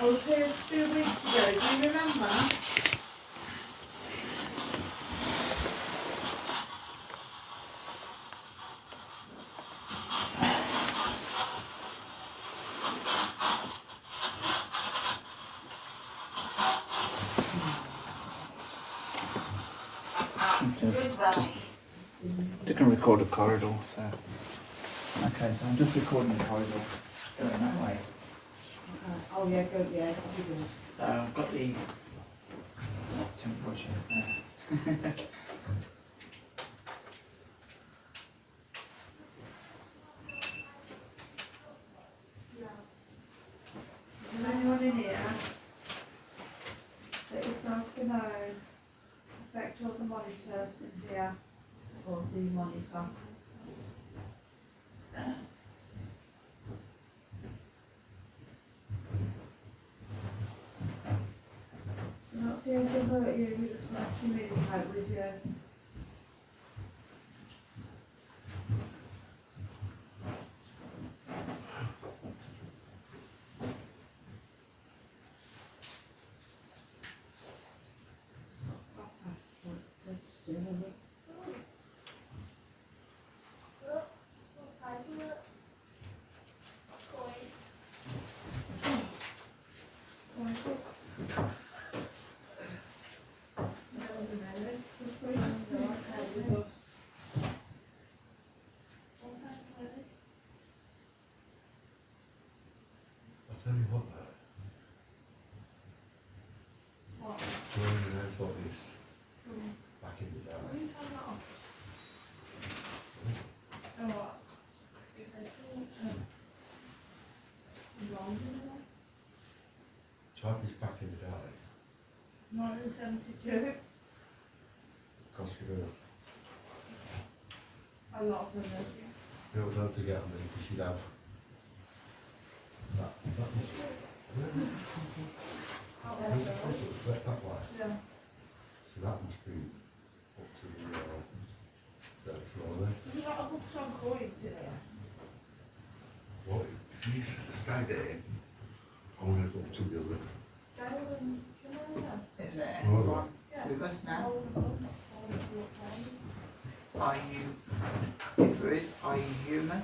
I was here 2 weeks ago, do you remember? Just they can record the corridor, so. Okay, so I'm just recording the corridor, going that way. Oh yeah, go, yeah, that'd be good. So I've got the temperature there. Is there anyone in here that is not going to affect all the monitors in here, or the monitor? We're not here to hurt you, we just want to communicate with you. That's still a bit. I'll tell you what, joining their bodies back in the day. Tried this back in the day, 1972. cost you A lot of them. don't forget on me, because you'd have that was, where's the front that was wet that way? Yeah. So that must be up to the third floor there. There's a lot of books on coins in here. What, if you stayed there, I want to go up to the other. Is there Oh, anyone with us now? Are you, if there is, are you human?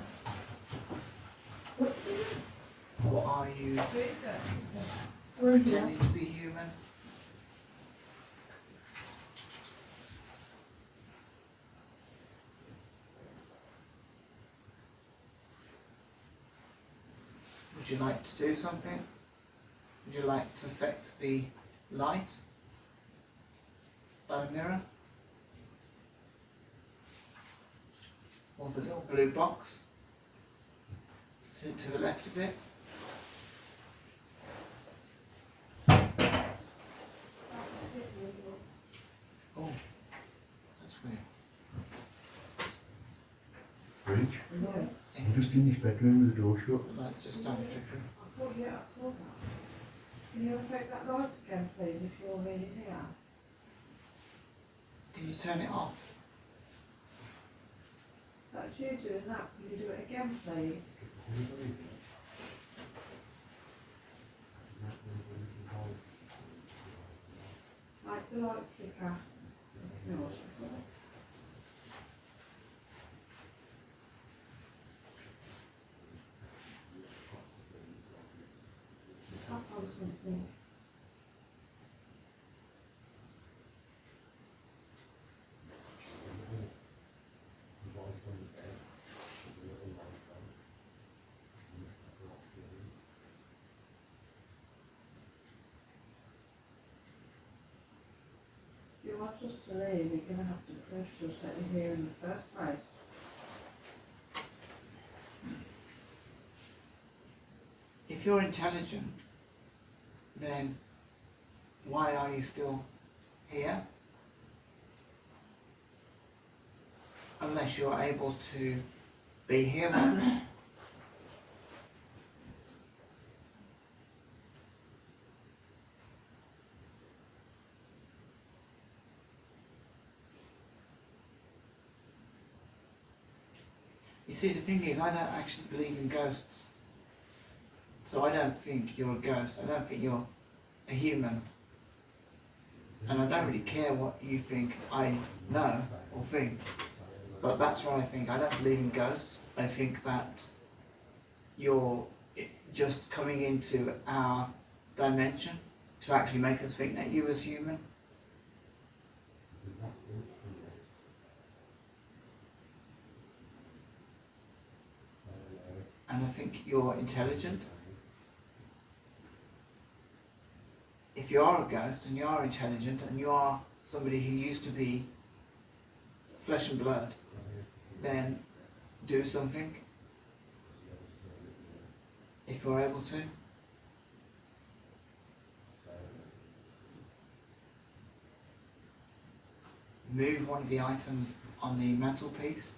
Or are you pretending to be human? Would you like to do something? Would you like to affect the light by the mirror? Or the little blue box to the left of it? Oh, that's weird. Bridge? No. I'm just in this bedroom with the door shut. The light's just started flickering. Oh yeah, I saw that. Can you affect that light again, please, if you're really here? Can you turn it off? That's you doing that. Can you do it again, please? Like the light flicker. No. Tap on something. If you want us to leave, you're going to have to prove to us that you're here in the first place. If you're intelligent, then why are you still here? Unless you're able to be here with us. You see, the thing is, I don't actually believe in ghosts. So I don't think you're a ghost. I don't think you're a human. And I don't really care what you think I know or think. But that's what I think. I don't believe in ghosts. I think that you're just coming into our dimension to actually make us think that you as human. And I think you're intelligent. If you are a ghost and you are intelligent and you are somebody who used to be flesh and blood, then do something if you're able to. Move one of the items on the mantelpiece.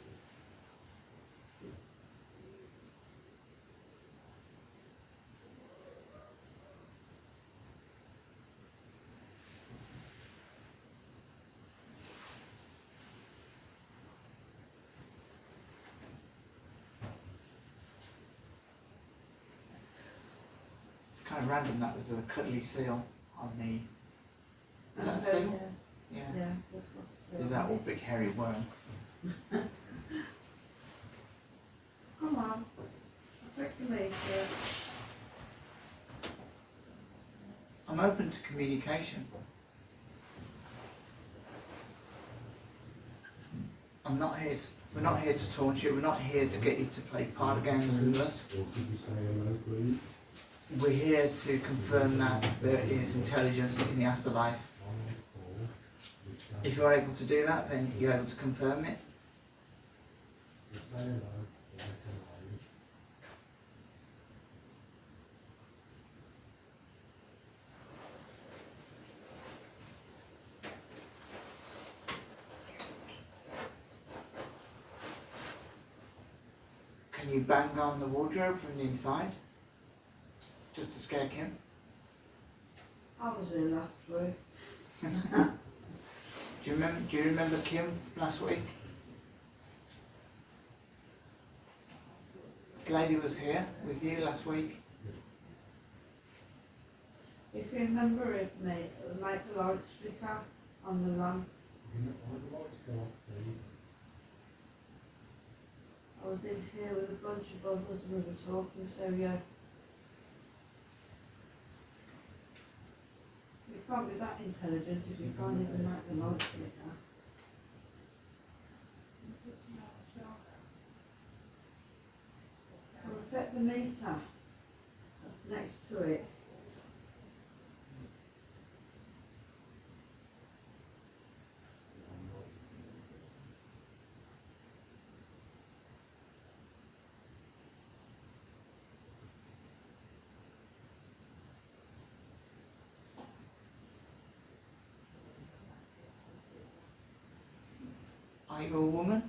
It's kind of random that there's a cuddly seal on the... Is that a seal? Yeah. Yeah. Yeah, that's what it's Do that or big hairy worm. Come on. I think you made it. I'm open to communication. I'm not here to, we're not here to taunt you, we're not here to get you to play party games with us. We're here to confirm that there is intelligence in the afterlife. If you're able to do that, then you're able to confirm it. Can you bang on the wardrobe from the inside? Just to scare Kim? I was here last week. Do you remember Kim last week? This lady was here with you last week. If you remember it, mate, like the loudspeaker on the lamp. I was in here with a bunch of others and we were talking, so yeah. You can't be that intelligent if you can't even like the loudspeaker. I'll affect the meter that's next to it. Are you a woman?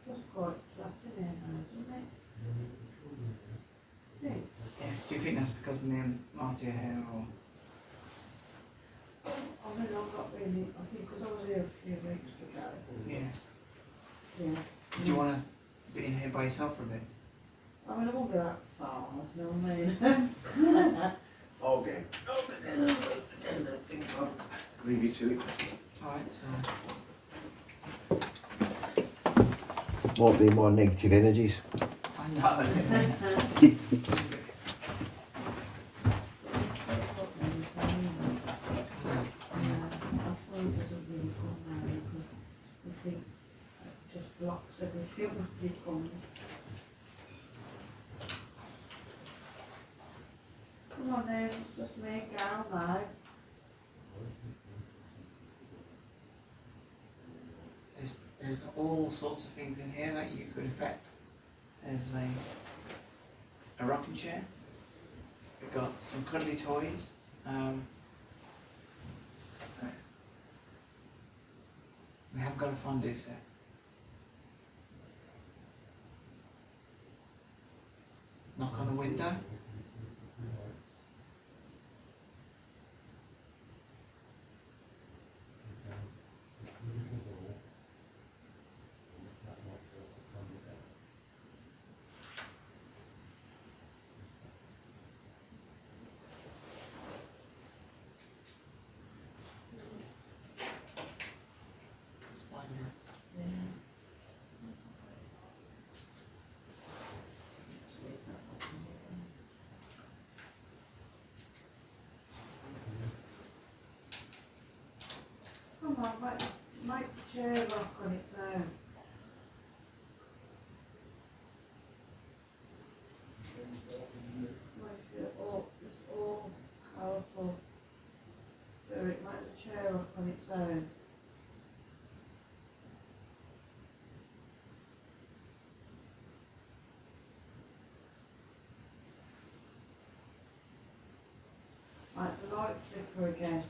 Just quite flat in here now, isn't it? Yeah. Yeah. Do you think that's because me and Marty are here, or? I mean, I'm not really, I think because I was here a few weeks ago. Yeah. Yeah. Do you want to be in here by yourself for a bit? I mean, I won't go that far, you know what I mean? Okay. Leave you to it. Alright, so... Won't be more negative energies. I know. Blocks everything it comes. Come on then, just make out now. There's all sorts of things in here that you could affect. There's a rocking chair. We've got some cuddly toys. We haven't got a fondue set. Knock on the window. Spider webs. Come on, make the chair rock on its own. Make it all, this all powerful spirit, make the chair rock on its own. Make the light flicker again.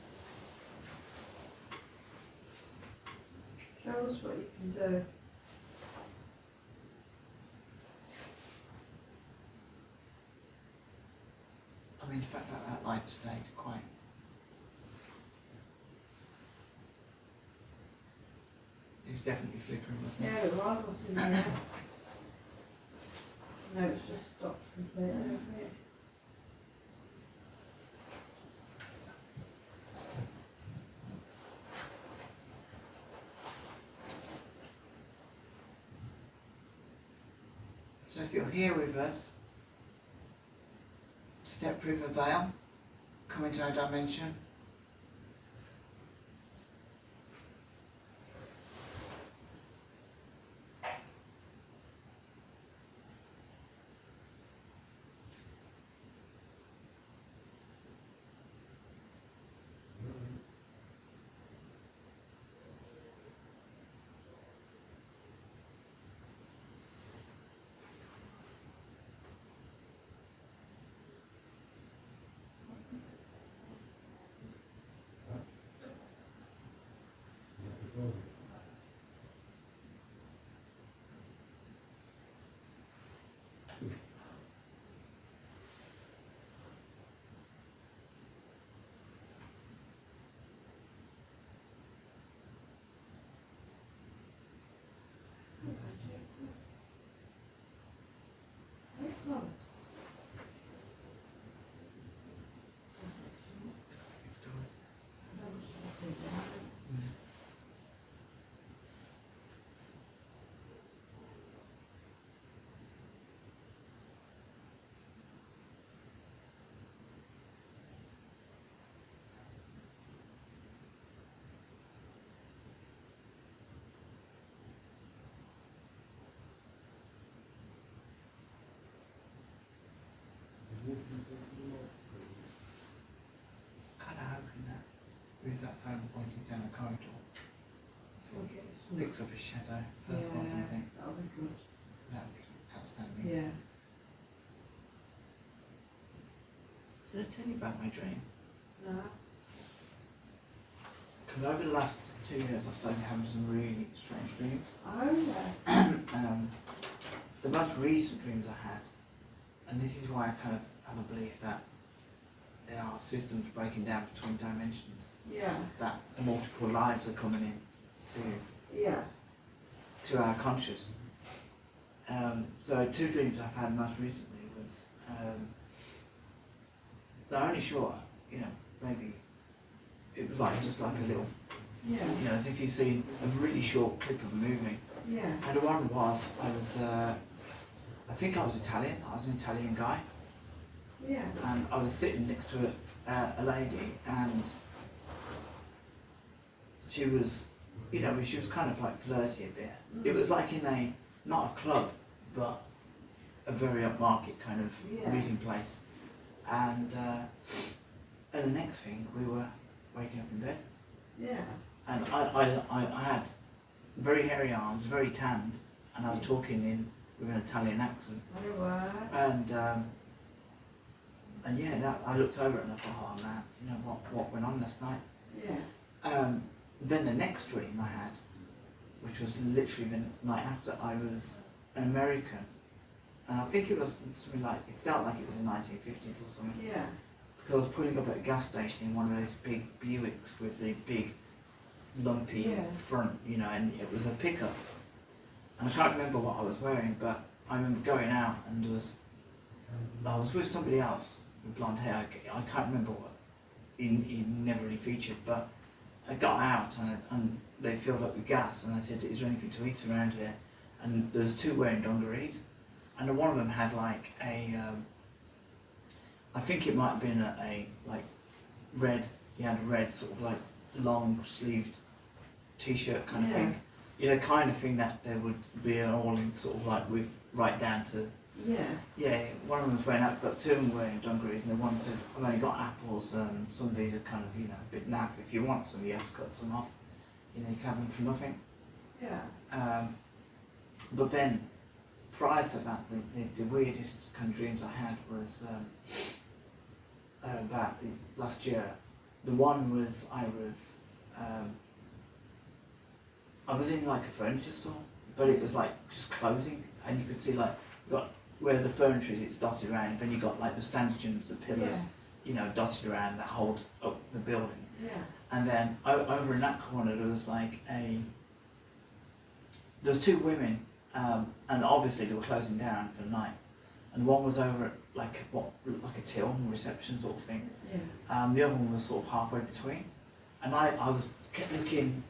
Show us what you can do. I mean, the fact that light stayed quite. It was definitely flickering, wasn't it? Yeah, it was in there. No, it's just stopped completely. So if you're here with us, step through the veil, come into our dimension. Excellent. Next to us. Kind of hoping that with that phone pointing down the corridor, We'll get this it picks up a shadow first or something. That'll be good. That would be outstanding. Yeah. Did I tell you about my dream? No. Because over the last 2 years I've started having some really strange dreams. Oh, yeah. The most recent dreams I had, and this is why I kind of have a belief that there are systems breaking down between dimensions, Yeah. that multiple lives are coming in Yeah. to our conscious. So 2 dreams I've had most recently was, they're only short, maybe it was like just like a little, Yeah. as if you've seen a really short clip of a movie. Yeah. And the one was, I think I was Italian, I was an Italian guy, Yeah. and I was sitting next to a lady, and she was, she was kind of like flirty a bit. It was like in not a club, but a very upmarket kind of Yeah. meeting place. And the next thing, we were waking up in bed, Yeah. and I had very hairy arms, very tanned, and I was talking with an Italian accent. Very well. And yeah, I looked over it and I thought, oh man, what went on last night? Yeah. Then the next dream I had which was literally the night after I was an American. And I think it was something like, it felt like it was the 1950s or something. Yeah. Because I was pulling up at a gas station in one of those big Buicks with the big lumpy Yeah. front, you know, and it was a pickup. And I can't remember what I was wearing, but I remember going out and I was with somebody else with blonde hair. I can't remember what. He never really featured, but I got out and they filled up with gas, and I said, "Is there anything to eat around here?" And there was two wearing dungarees, and one of them had like a, I think it might have been a like red. He had a red sort of like long sleeved t-shirt kind of thing, you know, kind of thing that there would be an all-in sort of like with right down to. Yeah, one of them was wearing that, but two of them were wearing dungarees, and the one said, "I've only got apples. Some of these are kind of, you know, a bit naff. If you want some, you have to cut some off. You know, you can have them for nothing." Yeah. But then, prior to that, the weirdest kind of dreams I had was about last year. The one was I was in like a furniture store, but it was like just closing, and you could see like got where the furniture is, it's dotted around, then you got like the stanchions, the pillars, you know, dotted around that hold up the building. Yeah. And then over in that corner there was like there was two women, and obviously they were closing down for the night. And one was over at like a till reception sort of thing. Yeah. The other one was sort of halfway between. And I kept looking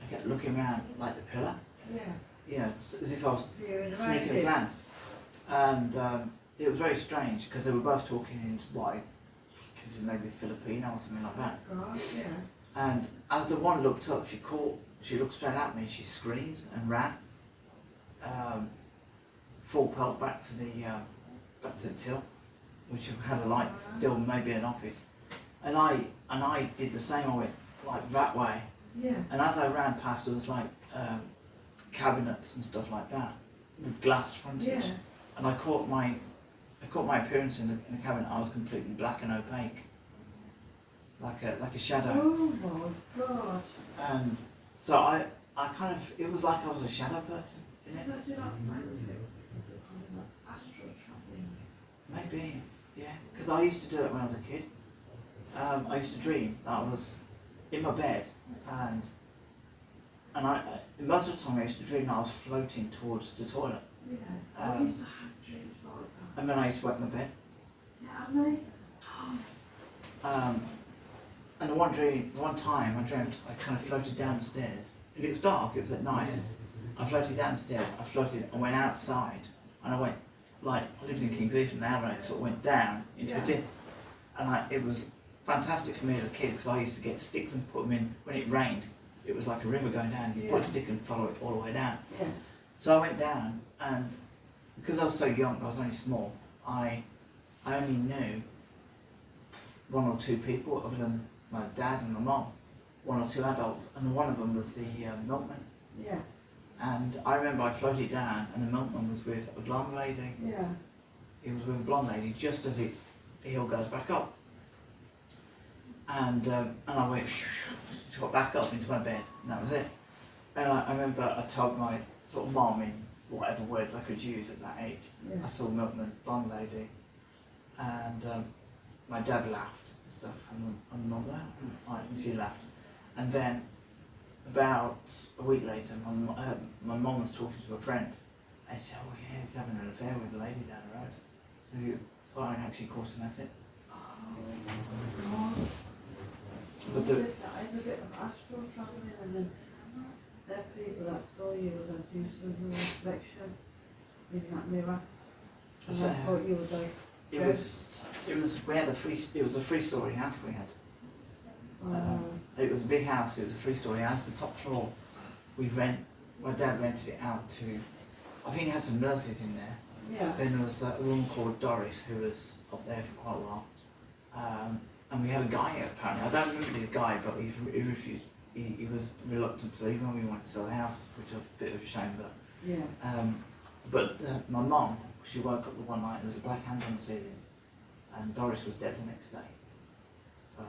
around like the pillar, Yeah. you know, as if I was Peering sneaking around a it. glance. And it was very strange because they were both talking in what I consider maybe Filipino or something like that. God, yeah. And as the one looked up, she looked straight at me, she screamed and ran. Full pelt back to the till, which had a light, still maybe an office. And I did the same, I went like that way. Yeah. And as I ran past, there was like cabinets and stuff like that with glass frontage. Yeah. And I caught my appearance in the cabinet. I was completely black and opaque, like a shadow. Oh my God. And so I kind of, it was like I was a shadow person in it. Do you not mind astral traveling? Maybe, yeah. Because I used to do it when I was a kid. I used to dream that I was in my bed, and I most of the time I used to dream that I was floating towards the toilet. Yeah. I used to have dreams like that. And then I used to wet my bed. Yeah, and they. And the one time I dreamt I kind of floated down the stairs. And it was dark, it was at night. I floated down the stairs, I went outside, and I went, like, I lived in King's Heath and now I sort of went down into a dip. And it was fantastic for me as a kid because I used to get sticks and put them in, when it rained, it was like a river going down, you put a stick and follow it all the way down. Yeah. So I went down, and because I was so young, I was only small, I only knew one or two people other than my dad and my mum, one or two adults, and one of them was the milkman. Yeah. And I remember I floated down, and the milkman was with a blonde lady. Yeah. He was with a blonde lady just as the hill goes back up. And I went, got back up into my bed, and that was it. And I remember I told my sort of mum in whatever words I could use at that age. Yeah. I saw milkman, blonde lady, and my dad laughed and stuff, and mum laughed, and she laughed. And then about a week later, my mum was talking to a friend, and she said, "Oh yeah, he's having an affair with a lady down the road." So I actually caught him at it. Oh God. But That is a bit of astral traveling, and then there are people that saw you that you sort of a reflection in that mirror. And So, I thought you were like, it was a three-story house we had. It was a big house, it was a three-story house. The top floor, my dad rented it out to, I think he had some nurses in there. yeah. Then there was a woman called Doris who was up there for quite a while. And we had a guy here apparently, I don't remember the guy, but he refused, he was reluctant to leave when we wanted to sell the house, which was a bit of a shame, but Yeah. but my mum, she woke up the one night and there was a black hand on the ceiling, and Doris was dead the next day. So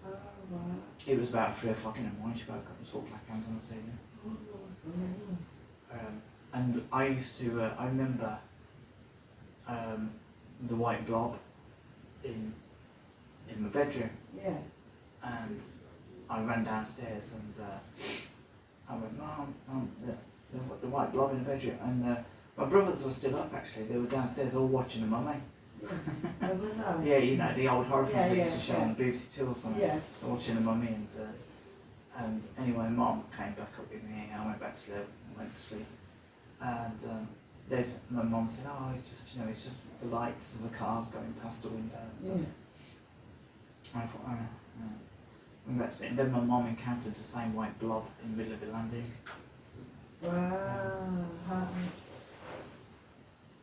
Oh, right. it was about 3 o'clock in the morning, she woke up and saw a black hand on the ceiling. Oh, Lord. And I used to, I remember the white blob in my bedroom, Yeah. and I ran downstairs and I went, Mum, the white blob in the bedroom, and my brothers were still up actually. They were downstairs all watching the mummy. Oh, was that? Yeah, you know the old horror films they used to show yeah. on BBC Two or something. Yeah. They were watching the mummy, and anyway, Mum came back up with me. I went back to sleep. Went to sleep, and there's my mum said, "Oh, it's just it's just the lights of the cars going past the window and stuff." And I thought, oh, no. And that's it. And then my mum encountered the same white blob in the middle of the landing. Wow.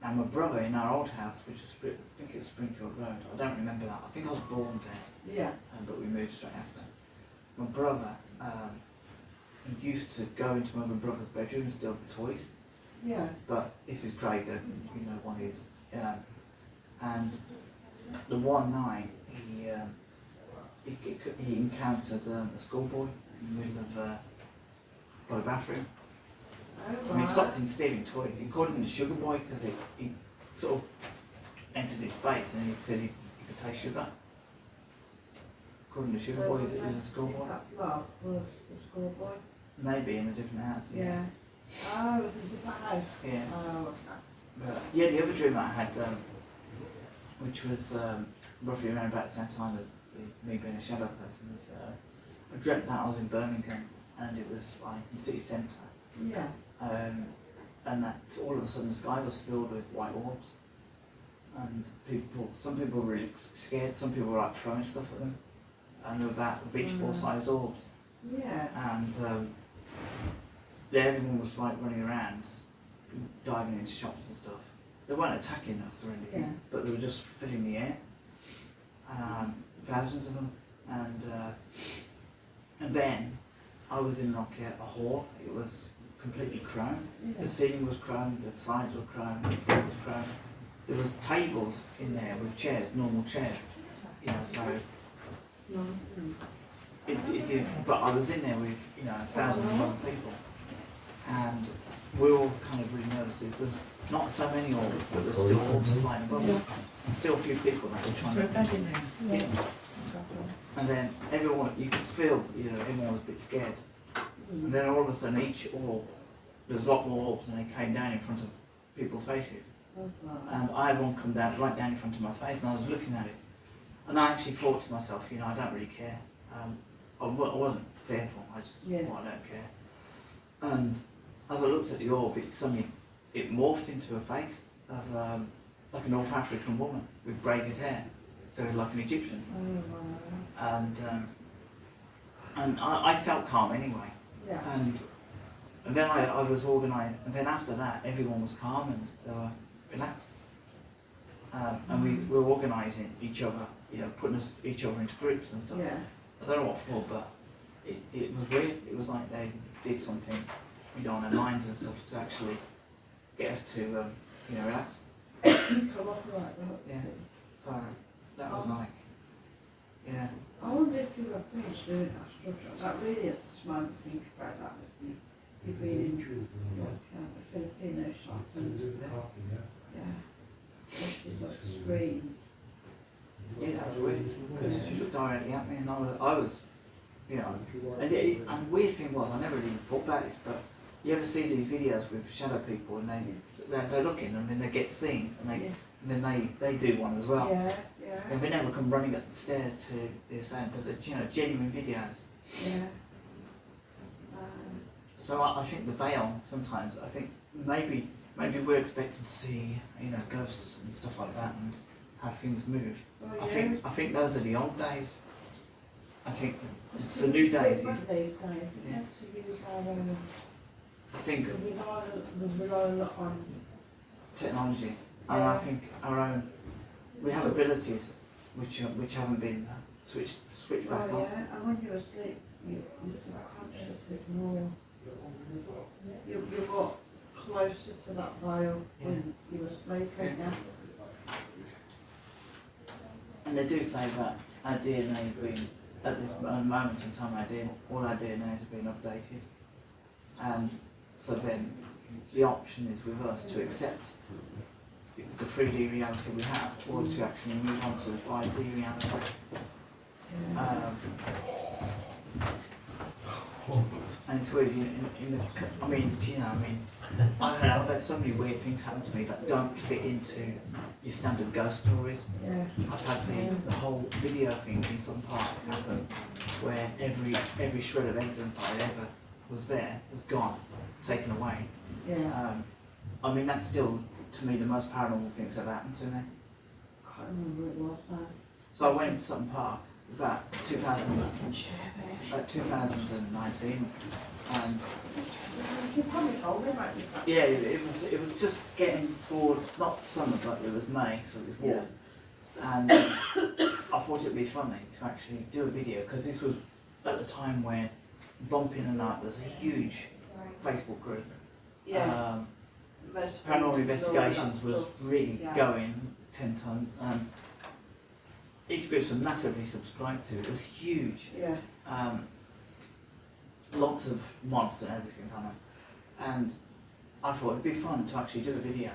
And my brother in our old house, which was I think it was Springfield Road. I don't remember that. I think I was born there. Yeah. But we moved straight after. My brother used to go into my other brother's bedroom and steal the toys. Yeah. But this is Grader, one who's and the one night he encountered a schoolboy in the middle of by the bathroom. Oh, wow. And he stopped him stealing toys. He called him the sugar boy because he sort of entered his space and he said he could taste sugar. Called him the sugar boy. Is it a schoolboy? That blob was the schoolboy. Maybe in a different house. Yeah. Oh, it was a different house. Yeah. Oh, okay. But yeah, the other dream I had, which was roughly around about the same time as me being a shadow person, was I dreamt that I was in Birmingham and it was like in city centre. Yeah. And that all of a sudden the sky was filled with white orbs, and some people were really scared. Some people were like throwing stuff at them, and they were about beach ball sized orbs. Yeah. And everyone was like running around, diving into shops and stuff. They weren't attacking us or anything, Yeah. but they were just filling the air. Thousands of them, and then I was in like a hall. It was completely chrome. Yeah. The ceiling was chrome, the sides were chrome, the floor was chrome. There was tables in there with chairs, normal chairs, so No. it did, but I was in there with, thousands of other people. And we were all kind of really nervous. There's not so many orbs, but there's still orbs flying above us. And still a few people that were trying to... Yeah. And then everyone, you could feel, everyone was a bit scared. And then all of a sudden each orb, there's a lot more orbs and they came down in front of people's faces. Oh, wow. And I had one come down right down in front of my face and I was looking at it. And I actually thought to myself, I don't really care. I wasn't fearful, I just thought I don't care. And as I looked at the orb, it morphed into a face of like a North African woman with braided hair. So like an Egyptian. Oh, wow. And I felt calm anyway. Yeah. And then I was organised, and then after that everyone was calm and they were relaxed. And we were organising each other, putting each other into groups and stuff. Yeah. I don't know what for, but it was weird. It was like they did something, on their minds and stuff to actually get us to, relax. Come up like that. Yeah. So that was like, yeah. I wonder if you were finished doing that structure. That really at this moment think about that. You've been in a Filipino shop and especially like screen. Yeah, that was weird because she looked directly at me and I was, and the weird thing was I never really thought about this, but you ever see these videos with shadow people and they're looking and then they get seen and then they do one as well. Yeah, yeah. And they never come running up the stairs to the assailant, but they're genuine videos. Yeah. So I think the veil sometimes, I think maybe we're expected to see, ghosts and stuff like that and have things move. Oh, I yeah. think those are the old days. I think the new days is, these days, we have to use our own. I think We rely a lot on. technology, and I think our own, we have abilities which haven't been switched back Oh on. yeah, and when you're asleep, your subconscious is more. You're more closer to that veil when you're asleep, ain't you? And they do say that our DNA has been, at this moment in time, all our DNA has been updated. And So then the option is with us to accept the 3D reality we have, or to actually move on to the 5D reality. And it's weird, I mean, I've had so many weird things happen to me that don't fit into your standard ghost stories. Yeah. I've had the whole video thing in some part happen, where every shred of evidence I ever was there was gone, taken away. Yeah. I mean, that's still, to me, the most paranormal things that happened to me. I can't remember what it was now. So I went to Sutton Park about 2019, and You probably told me about this. yeah, it was just getting towards, not summer, but it was May, so it was warm. And I thought it'd be funny to actually do a video, because this was at the time when Bumping the Night was a huge Facebook group. Yeah. Paranormal Investigations was really Yeah. going 10 ton. Each group was massively subscribed to. It was huge. Yeah. Lots of mods and everything on it. And I thought it'd be fun to actually do a video,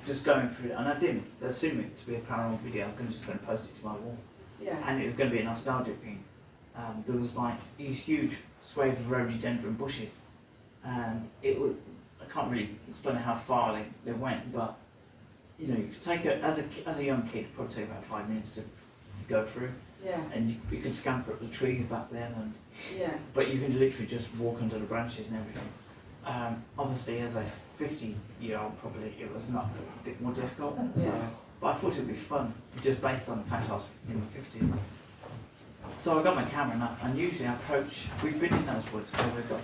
just going through it. And I didn't assume it to be a paranormal video. I was just going to post it to my wall. Yeah. And it was going to be a nostalgic thing. There was like these huge swathes of rhododendron bushes, and it would, I can't really explain how far they went, but you know, you could take it as a young kid, probably take about 5 minutes to go through, Yeah. and you could scamper up the trees back then, and Yeah. but you can literally just walk under the branches and everything. Obviously, as a 50-year-old, probably it was not a bit more difficult. So, Yeah. but I thought it would be fun, just based on the fact I was in my 50s. So I got my camera and usually I approach. We've been in those woods where we've got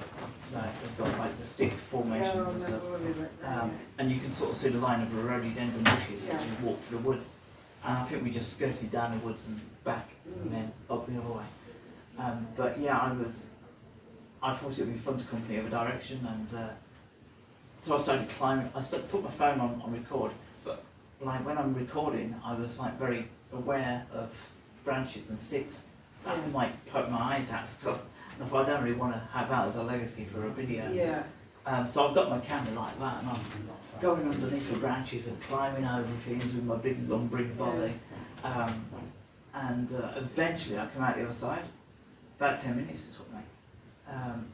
like the stick formations Yeah, I and stuff. remember when we went there. And you can sort of see the line of the rhododendron bushes Yeah. as you walk through the woods. And I think we just skirted down the woods and back, and then up the other way. But yeah, I thought it would be fun to come from the other direction, and so I started climbing. Put my phone on record, but like when I'm recording, I was like very aware of branches and sticks that Yeah. might poke my eyes out and stuff. And if I don't really want to have that as a legacy for a video. Yeah. So I've got my camera like that, and I'm going underneath the branches and climbing over things with my big lumbering body. Eventually I come out the other side. About 10 minutes it took me.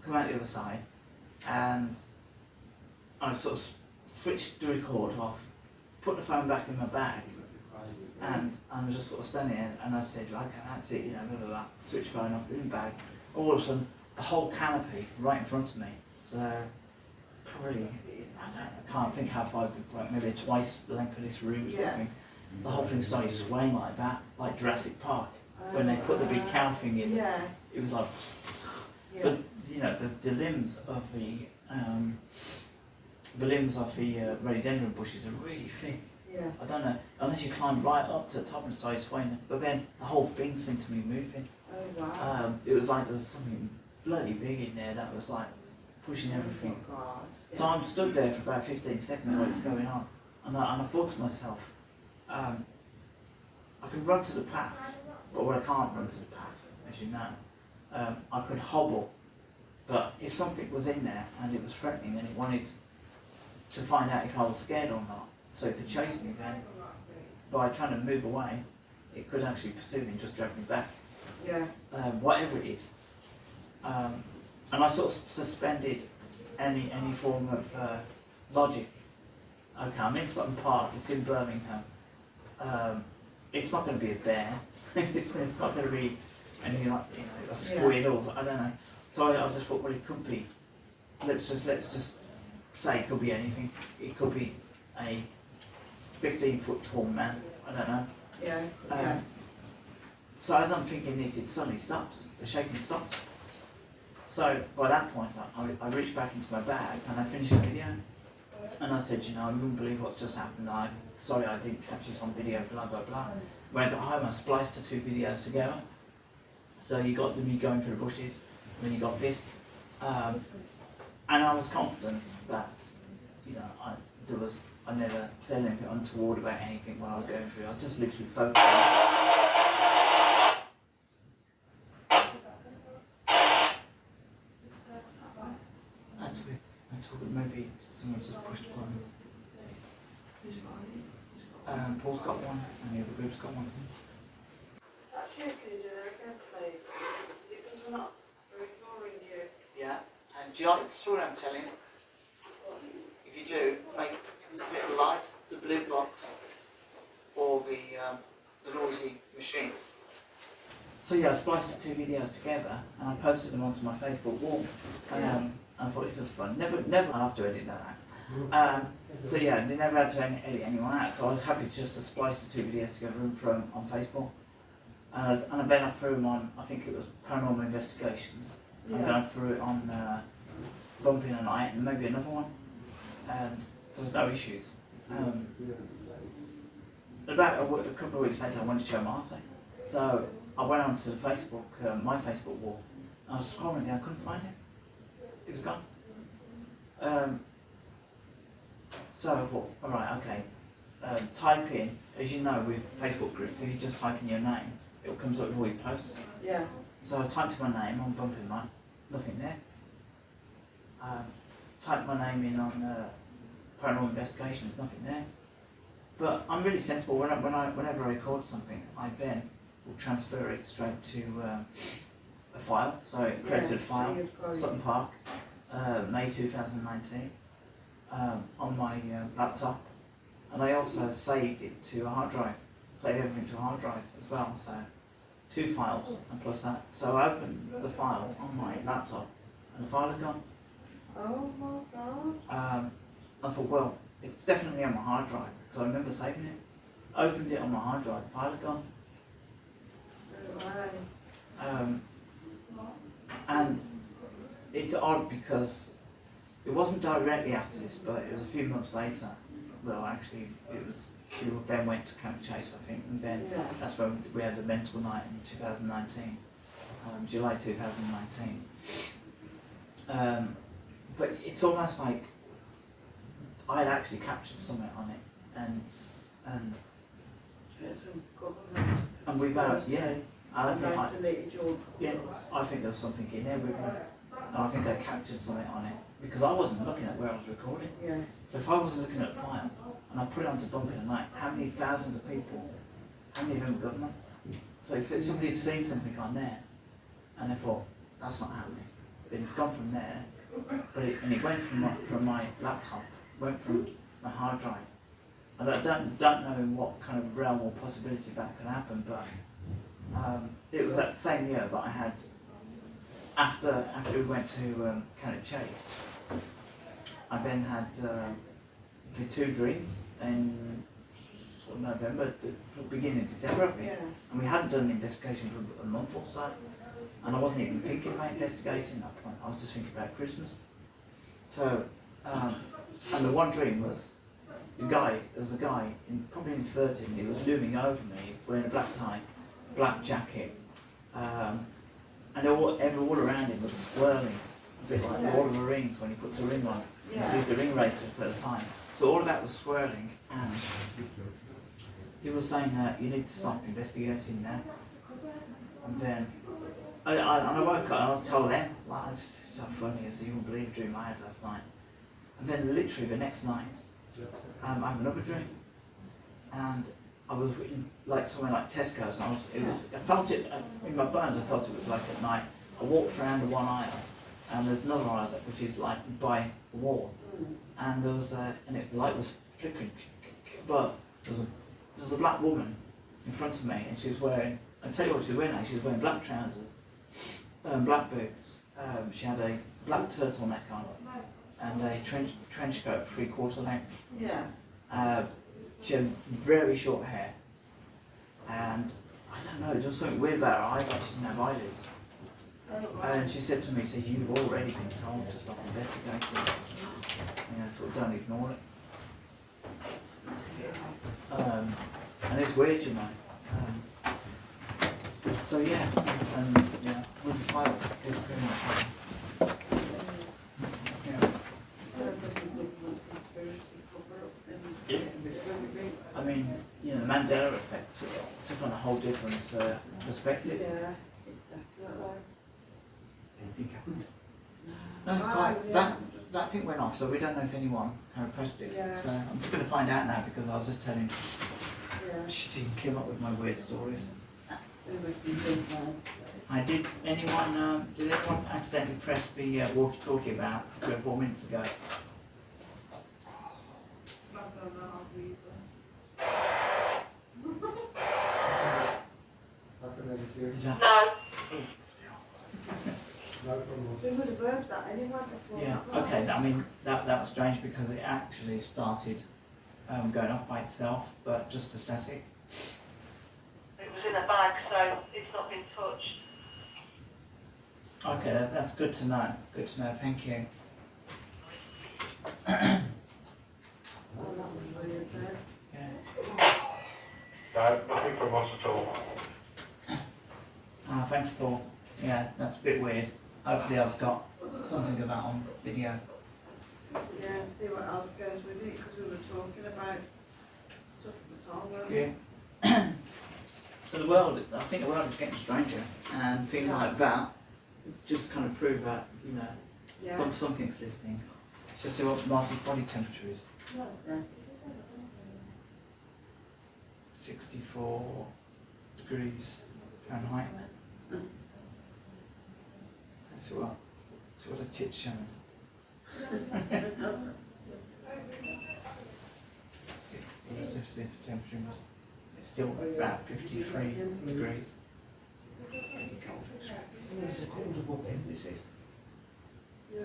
Come out the other side, and I sort of switched the record off, put the phone back in my bag, and I was just sort of standing there, and I said, okay, that's it, you know, blah, blah, blah. Switch phone off, put it in the bag. All of a sudden, the whole canopy right in front of me. So, probably, I can't think how far, like maybe twice the length of this room or something. The whole thing started swaying like that, like Jurassic Park. When they put the big cow thing in, Yeah. it was like, Yeah. but you know, the limbs of the rhododendron bushes are really thick. Yeah. I don't know, unless you climb right up to the top and started swaying, but then the whole thing seemed to be moving. Oh wow. It was like there was something bloody big in there that was like pushing everything. Oh God. Yeah. So I'm stood there for about 15 seconds while it's going on, and I thought to myself, I could run to the path, but I can't run to the path, as you know. I could hobble, but if something was in there and it was threatening and it wanted to find out if I was scared or not, so it could chase me, then by trying to move away, it could actually pursue me and just drag me back. Yeah. Whatever it is. And I sort of suspended any form of logic. Okay, I'm in Sutton Park, it's in Birmingham. It's not going to be a bear. it's not going to be anything like, you know, a squid or I don't know. So I just thought, well, it could be. Let's just say it could be anything. It could be a 15-foot tall man. I don't know. Yeah. Yeah. So as I'm thinking this, it suddenly stops. The shaking stops. So by that point, I reached back into my bag and I finished the video. And I said, you know, I wouldn't believe what's just happened. Sorry I didn't catch this on video, blah, blah, blah. When I got home, I spliced the two videos together. So you got me going through the bushes, then you got this. And I was confident that, you know, I never said anything untoward about anything while I was going through. I was just literally focusing. That's weird. I talk at one. Who's got it? Paul's got one, and the other group's got one. Actually, can you do that again, please? Is it because we're ignoring you? Yeah. And do you like the story I'm telling? If you do, make it light, the blue box, or the noisy machine. So yeah, I spliced the two videos together and I posted them onto my Facebook wall. And I thought this was fun. Never I have to edit that out. So yeah, they never had to edit anyone out. So I was happy just to splice the two videos together and throw them on Facebook. And then I threw them on, I think it was Paranormal Investigations. And then I threw it on Bumping a Night and maybe another one. And there was no issues. About a couple of weeks later I wanted to show Marty. So I went onto the Facebook, my Facebook wall. I was scrolling down, couldn't find it. It was gone. So I thought, alright, okay. Type in, as you know with Facebook groups, if you just type in your name, it comes up with all your posts. Yeah. So I typed in my name on Bumping Night, nothing there. Typed my name in on Paranormal Investigations, nothing there. But I'm really sensible. Whenever I record something, I then will transfer it straight to a file. So it created a file, Sutton Park, May 2019, on my laptop. And I also saved it to a hard drive, saved everything to a hard drive as well. So 2 files and plus that. So I opened the file on my laptop and the file had gone. Oh my God. I thought, well, it's definitely on my hard drive because I remember saving it. Opened it on my hard drive, the file had gone. And it's odd because it wasn't directly after this, but it was a few months later. Well, actually, we then went to Camp Chase, I think, and then that's when we had a mental night in 2019, July 2019. But it's almost like I had actually captured something on it, and There's some government and without, yeah, I and think they've deleted your I think there was something in there with me, and I think I captured something on it because I wasn't looking at where I was recording. Yeah. So if I wasn't looking at the file and I put it onto Bumping a Night, how many thousands of people, how many of them were government? So if somebody had seen something on there and they thought that's not happening, then it's gone from there, but it went from my laptop, went from my hard drive. And I don't know what kind of realm or possibility that could happen, but it was that same year that I had, after we went to Cannock Chase, I then had the 2 dreams in sort of November, beginning of December, I think. Yeah. And we hadn't done an investigation for a month or so, and I wasn't even thinking about investigating at that point. I was just thinking about Christmas. So, and the one dream was there was a guy probably in his 30s, and he was looming over me wearing a black tie, black jacket, and all around him was swirling, a bit like Lord of the Rings when he puts a ring on. He sees the ring race for the first time. So all of that was swirling, and he was saying, you need to stop investigating now. And then I woke up and I was told them, like, it's so funny, so you won't believe the dream I had last night. And then literally the next night, I have another dream, and I was in like somewhere like Tesco's, and I felt it in my bones. I felt it was like at night. I walked around the one aisle, and there's another aisle which is like by a wall, and there was and the light was flickering, but there was a black woman in front of me, and she was wearing. I'll tell you what she was wearing. She was wearing black trousers, black boots. She had a black turtleneck on, and a trench coat 3/4 length. Yeah. She had very short hair, and I don't know, there was something weird about her eyes, like she didn't have eyelids. And she said to me, you've already been told to stop investigating, sort of don't ignore it. And it's weird, you know. So yeah, and yeah, with the file disappearing. Yeah. I mean, the Mandela effect took on a whole different perspective. Yeah, definitely. Anything happened? No, it's quite, that thing went off, so we don't know if anyone had pressed it. Yeah. So I'm just going to find out now because I was just telling Yeah. she didn't come up with my weird stories. It would be good now. Did anyone accidentally press the walkie-talkie about 3 or 4 minutes ago? Is that? We would have heard that anyway before. Yeah, okay, I mean, that was strange because it actually started going off by itself, but just a static. It was in a bag, so it's not been touched. Okay, that's good to know. Good to know, thank you. Oh, that was weird there. Yeah. No, nothing from us at all. Thanks, Paul. Yeah, that's a bit weird. Hopefully I've got something of that on video. Yeah, see what else goes with it, because we were talking about stuff at the time, weren't we? Yeah. So the world, I think the world is getting stranger, and things like that just kind of prove that, you know, Yeah. something's listening. Let's just see what Marty's body temperature is. Yeah. 64 degrees Fahrenheit. Let's see what a tit's showing. Let's see if the temperature was. It's still about 53 degrees. Pretty cold actually. This is comfortable then, this is. You're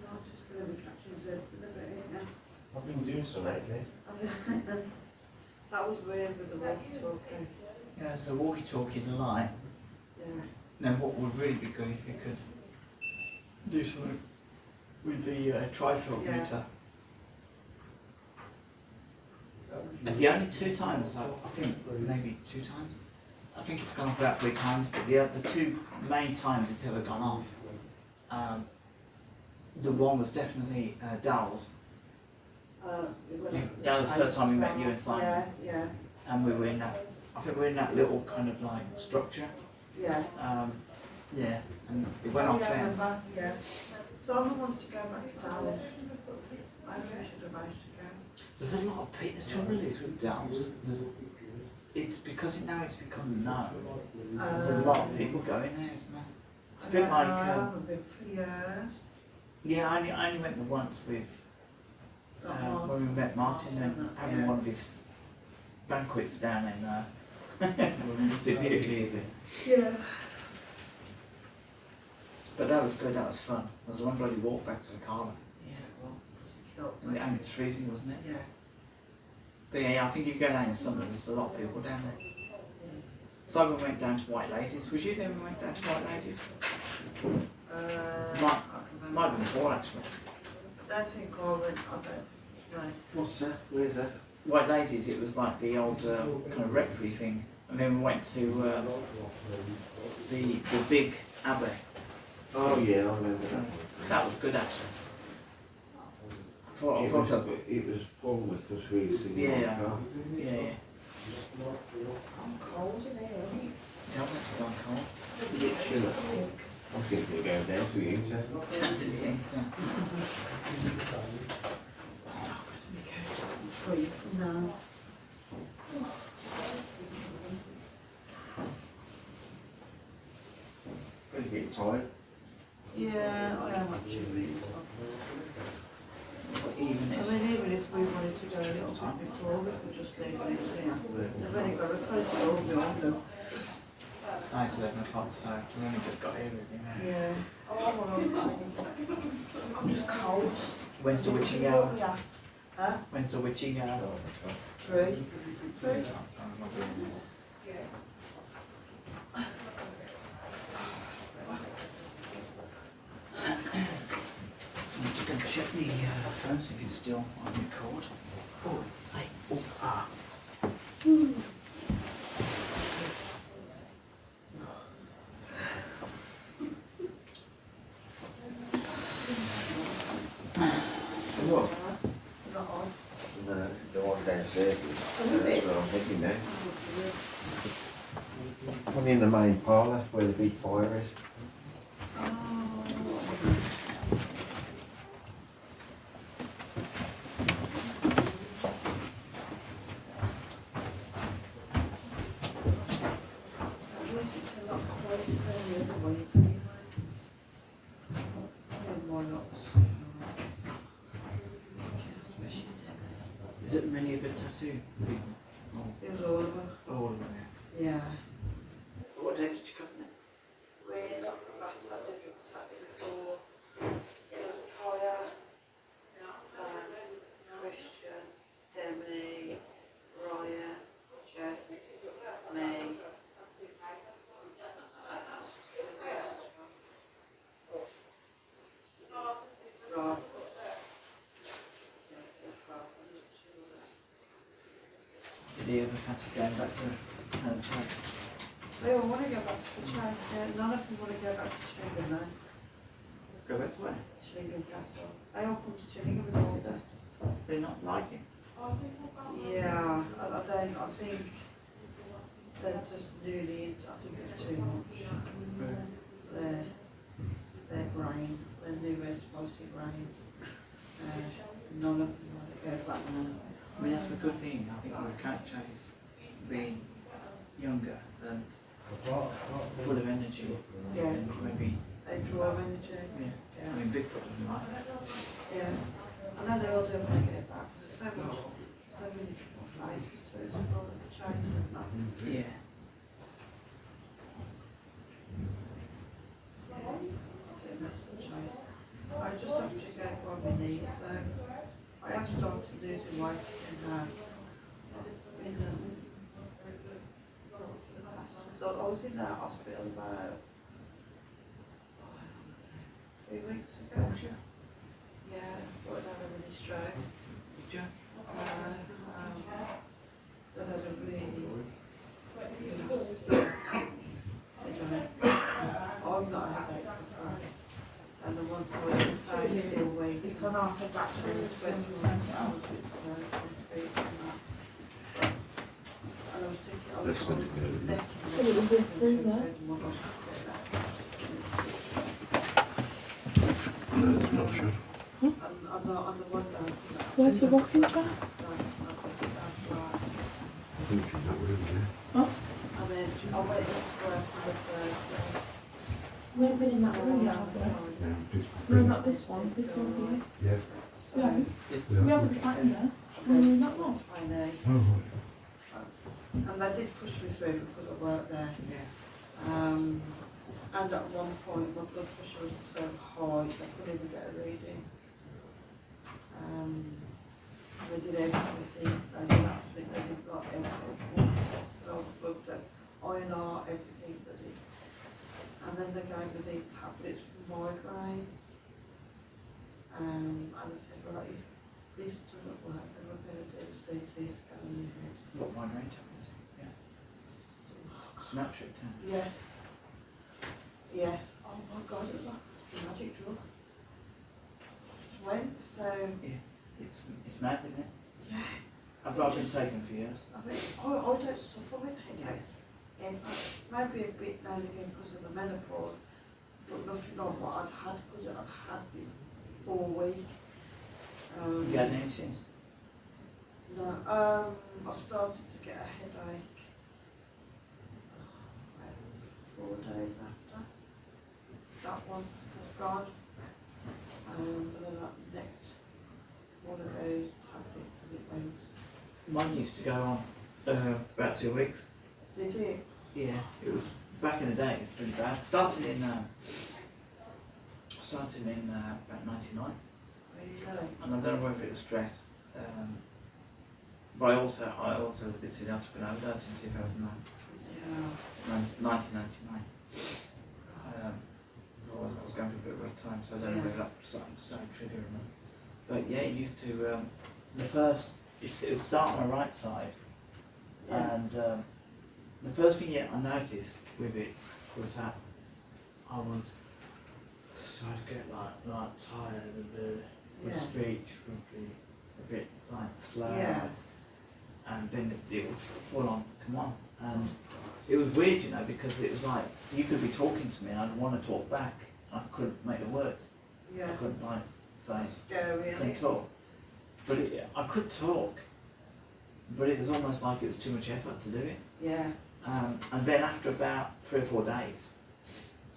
not just going to be catching Zeds in a bit, ain't you? I've been doing some lately. That was weird with the walkie-talkie. Yeah, so walkie-talkie delight. Yeah. Now what would really be good if you could do something with the trifold Yeah. meter. And the only 2 times, I think, maybe 2 times. I think it's gone off about 3 times, but the 2 main times it's ever gone off. The one was definitely Daryl's. That was the first time we met you and Simon. Yeah, yeah, And we were in that, I think we were in that little kind of like structure. yeah. Yeah, and it went off Yeah, I then. remember, yeah. Someone wants to go back to Dallas. I think I should have managed to go. There's a lot of people, the trouble is with Dallas, it's because now it's become known. There's a lot of people going there, isn't there? It's a bit like, I haven't been for years. yeah, I only went there once with, when we met Martin and having one of his banquets down in St. Easy. Yeah. But that was good, that was fun. There was a long bloody walk back to the car. Yeah, well, killed me. And it was freezing, wasn't it? Yeah. But yeah, I think if you go down in summer, there's a lot of people down there. So we went down to White Ladies. Was you there when we went down to White Ladies? Might have been before actually. I don't think I went, I don't, no. What's that? Where's that? White Ladies, it was like the old kind of rectory thing. And then we went to the big abbey. Oh yeah, I remember that. That was good actually. I thought It was full because we were sitting on the Yeah. car. Yeah. I'm cold in here, isn't it? Tell me it's gone cold. Literally. I think we're going down to the eater. That's it, yeah. So. Free now. Pretty getting tired. Yeah, I am actually. But even I if mean, even if we wanted to go a little bit before, we could just leave it here. They've only got to close the door behind them. it's 11 o'clock, so we only just got here really. Yeah. Oh, well, I'm just cold. When's the witching What hour? we at? Huh? When's the witching hour? 3. I'm just going to check the phone, see if it's still on record. Oh, hey, oh, ah. What? Not on. No, the one downstairs is. That's where I'm thinking now. One in the main parlour where the big fire is. Is it many of the tattoo people? It was all of them. All of them, yeah. Yeah. What day did you come in? We not last Saturday, but the Saturday before. It was Kaya, Sam, Christian, Demi, Ryan, Jess, me. Rob. Did you ever fancy going back to home place? They all want to go back to the church. Yeah, none of them want to go back to Chillingham now. Go back to where? Chillingham Castle. They all come to Chillingham with all this. They're not liking. Yeah, I don't. I think they're just newly. I think it's too much. Their brain, their new spicy brain. None of them want to go back now. I mean, that's a good thing. I think with Cat Chase being younger and full of energy, Yeah. and maybe, They draw energy. yeah. I mean, Bigfoot doesn't like that. Yeah. I know they all do want to get back. There's so many different places to explore with the chase and that. Yeah. Yes, I do miss the chase. I just have to go on my knees though. I have started losing weight again now. I was in that hospital about 3 weeks ago. Yeah, I thought I'd had a mini stroke. Did you? That had a really nasty headache. I'm not a headache sufferer. And the ones that were in the face all week. It's on after battery. It's went through hours with smoke and speed and that. And I was thinking, I was left. Well, it was a thing there. No, it's not sure. On the one down. Where's the rocking chair? I think she's not really there. Oh, And then I went into work on the Thursday. we haven't been in that room yet, have we? Yeah, just No, not this one here. Yeah. So, No, Yeah. we haven't sat in there. We were in that one. I know. Oh, And they did push me through because I worked there. Yeah. And at one point my blood pressure was so high I couldn't even get a reading. They did everything. They did absolutely, they did like everything. Tests, all the blood tests, INR, everything they did. And then they gave me these tablets for migraines. And they said, right, if this doesn't work, then we're going to do a CT scan on your head. What migraine tablets? Yeah. Symmetric tab. Yes. Yes. Oh my God, it's like a magic drug. Just went, so Yeah. It's mad, isn't it? yeah. I've been taken for years. I think I don't suffer with headaches. Maybe a bit now and again because of the menopause, but nothing like what I'd had because I'd had this 4 week. Have you had any since? No, I started to get a headache 4 days after. That one was gone. And then I next one of those tablets and it went. Mine used to go on about 2 weeks. Did it? Yeah, it was back in the day. It was pretty bad. Started in about 99, Really? and I don't know whether it was stress. But I also had a bit silly. I took an overdose in 2009, Yeah. 1999. I was going through a bit of a rough time, so I don't know whether that started triggering me. But yeah, it used to. It would start on the right side, Yeah. and the first thing I noticed with it was that I would start to get like tired and my Yeah. speech would be a bit like slow, Yeah. and then it would full on come on, and it was weird, you know, because it was like you could be talking to me and I'd want to talk back, and I couldn't make the words. Yeah. I couldn't like say. That's scary, I couldn't isn't it? talk. But I could talk, but it was almost like it was too much effort to do it. Yeah. And then after about 3 or 4 days,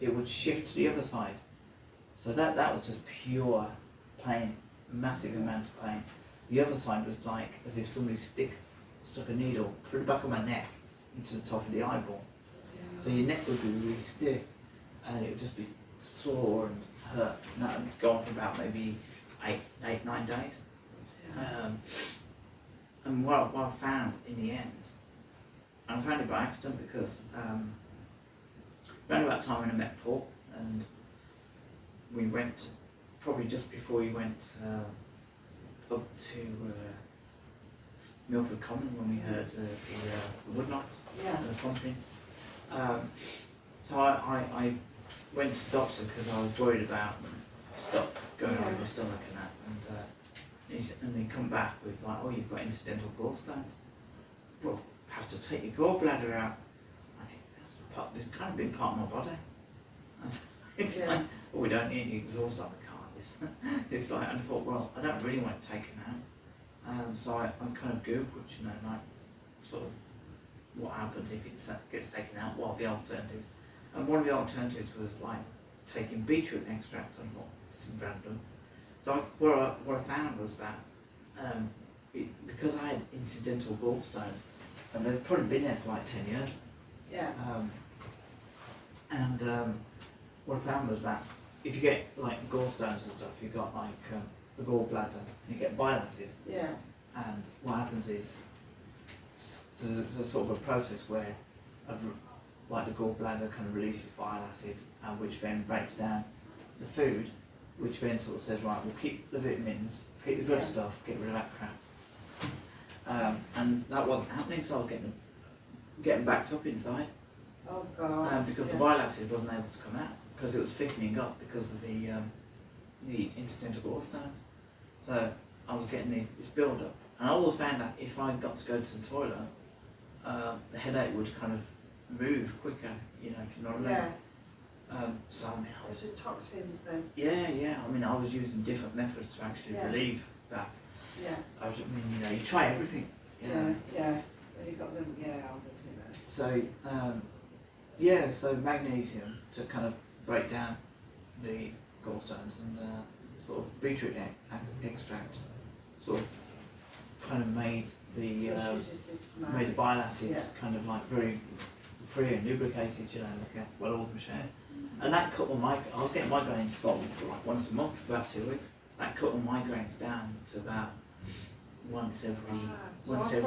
it would shift to the other side. So that was just pure pain, massive amount of pain. the other side was like as if somebody stuck a needle through the back of my neck into the top of the eyeball. So your neck would be really stiff, and it would just be sore and hurt. And that would go on for about maybe 9 days. And what I found in the end, and I found it by accident because around about the time when I met Paul, and we went probably just before we went up to Milford Common when we heard the wood knocks and the thumping. So I went to the doctor because I was worried about stuff going on in my stomach and that, and they come back with like, oh, you've got incidental gallstones. Well, have to take your gallbladder out. I think it's kind of been part of my body. It's like, oh, we don't need the exhaust on the car. It's like, and I thought, well, I don't really want it taken out. So I kind of Googled, you know, like sort of what happens if it gets taken out, what are the alternatives. And one of the alternatives was like taking beetroot extract. I thought, this is random. So what I found was that because I had incidental gallstones, and they'd probably been there for like 10 years. What I found was that if you get like gallstones and stuff, you've got like the gallbladder, you get bile acid. And what happens is there's a sort of a process where like the gallbladder kind of releases bile acid, which then breaks down the food, which then sort of says, right, we'll keep the vitamins, keep the good stuff, get rid of that crap. And that wasn't happening, so I was getting backed up inside. Oh God. Because the bile acid wasn't able to come out, because it was thickening up because of the incidental gallstones. So I was getting this build up. And I always found that if I got to go to the toilet, the headache would kind of move quicker, you know, if you know what I mean. So I mean, Was it toxins then? yeah. I mean, I was using different methods to actually relieve that. I mean, you know, you try everything. When you got them, I'll do that. So, so magnesium to kind of break down the gallstones, and sort of beetroot extract sort of kind of made the bile acid kind of like very free and lubricated, you know, like a well-oiled machine. And that cut my migraine. I was getting migraines for like once a month for about 2 weeks. That cut my migraines down to about once every 2 or 3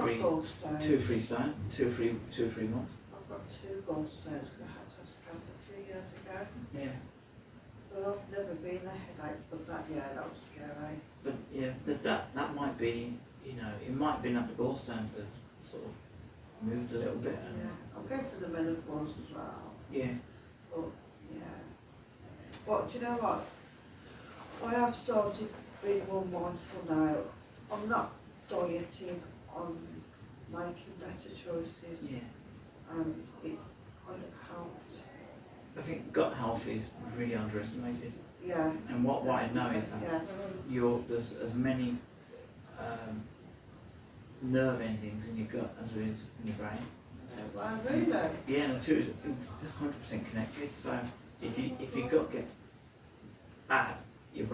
months. I've got 2 gallstones because I had to have scans a few years ago. Yeah. But I've never been a headache, but that was scary. But yeah, that might be, you know, it might have been that the gallstones have sort of moved a little bit. And I'm going for the menopause as well. But do you know what? I have started being more mindful now. I'm not dieting, I'm making better choices. It's kind of helped. I think gut health is really underestimated. And what I know is that there's as many nerve endings in your gut as there is in your brain. Well, really? Yeah, and the two is 100% connected. So if your gut gets bad, your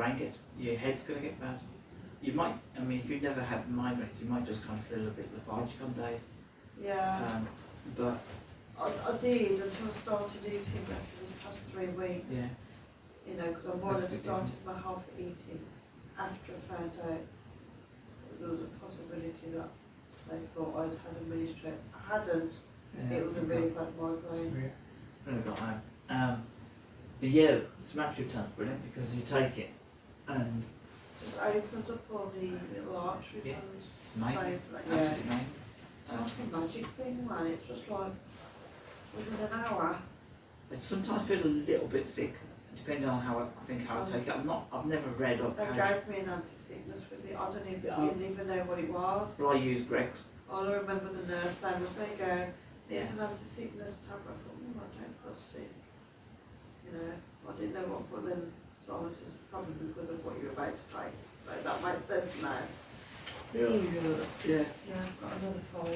head's going to get bad. You might, I mean, if you've never had migraines, you might just kind of feel a bit lethargic on days. But I did until I started eating better these past 3 weeks. You know, because I more or less started my health eating after I found out there was a possibility that they thought I'd had a mini stroke. I hadn't. It was a really bad migraine. But yeah, Sematriptan's brilliant because you take it and it opens up all the little arteries. It's amazing. Absolutely amazing. It's like a magic thing, man. It's just like within an hour. I sometimes feel a little bit sick, depending on how I take it. I've never read up. They gave me an anti-sickness with it. I didn't even know what it was. Well, I use Greg's. All I remember the nurse saying was, there you go, there's an anti-sickness tablet. I thought, I don't feel sick. You know, I didn't know what, but then solace is probably because of what you're about to take. So that makes sense now. I've got another 5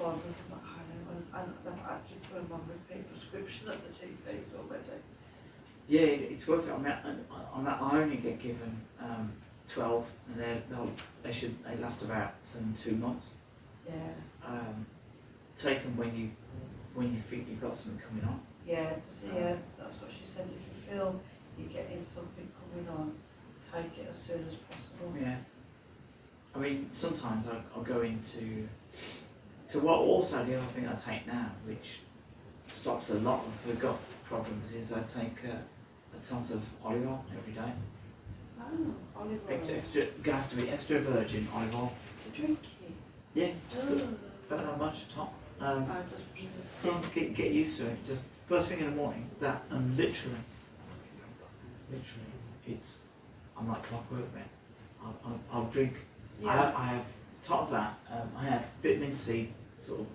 of them at home, and they've actually put them on repeat prescription at the GPs already. Yeah, it's worth it. I mean, I only get given 12, and they last about 2 months. Yeah, Take them when you think you've got something coming on. yeah, that's what she said, if you feel you're getting something coming on, take it as soon as possible. Yeah. I mean, sometimes I'll go into. So what also the other thing I take now, which stops a lot of the gut problems, is I take a toss of olive oil every day. Oh, olive oil. It has to be extra virgin olive oil. To drink it? Yeah, just Oh. about that much top. I just drink it. Get used to it. Just first thing in the morning, that, and literally, I'm like clockwork then. I'll drink. Yeah, I have top of that. I have vitamin C sort of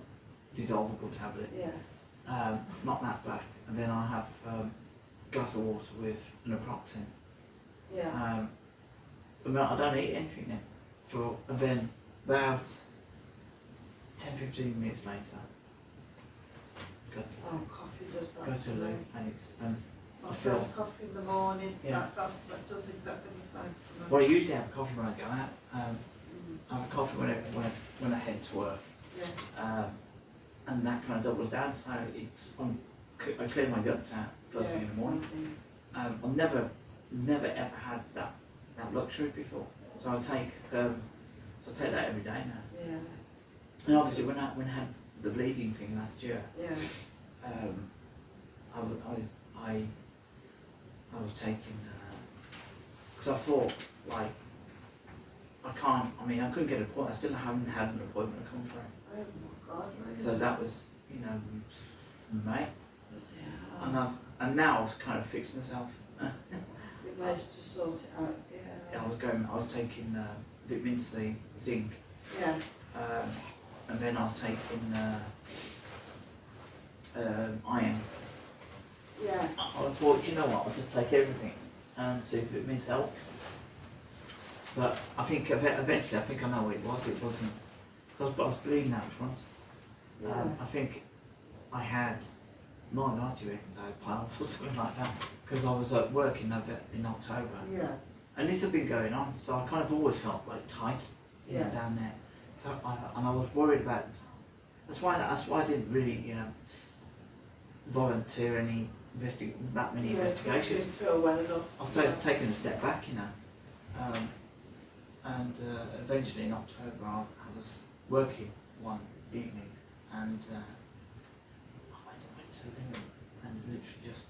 dissolvable tablet. yeah, Not that bad. And then I have a glass of water with naproxen. yeah. And then I don't eat anything then. And then about 10-15 minutes later, go to, Oh, coffee does that go to to me. loo, and My I feel. first coffee in the morning, Yeah. that does exactly the same to me. Well, I usually have coffee when I go out. Mm, I have coffee when I head to work. yeah, And that kind of doubles down. So I clear my guts out first thing in the morning. I've never ever had that luxury before. So I take that every day now. Yeah, And obviously when I had the bleeding thing last year, yeah, I was taking because I thought like I couldn't get an appointment. I still haven't had an appointment to come for it. oh my God, really? So that was May, Yeah, and now I've kind of fixed myself. we managed to sort it out, yeah. I was taking vitamin C, zinc, Yeah, and then I was taking iron. yeah, I thought, you know what, I'll just take everything and see if it means help. But I think eventually, I know what it was. It wasn't, because I was bleeding out once. yeah. I think I had, more than I reckons I had piles or something like that, because I was at work in October. Yeah, And this had been going on, so I kind of always felt like tight, Yeah. down there. So I was worried about. That's why I didn't really volunteer any that many yeah, investigations. didn't feel well enough. I was taking a step back, and eventually in October I was working one evening, and I went to the room, and literally just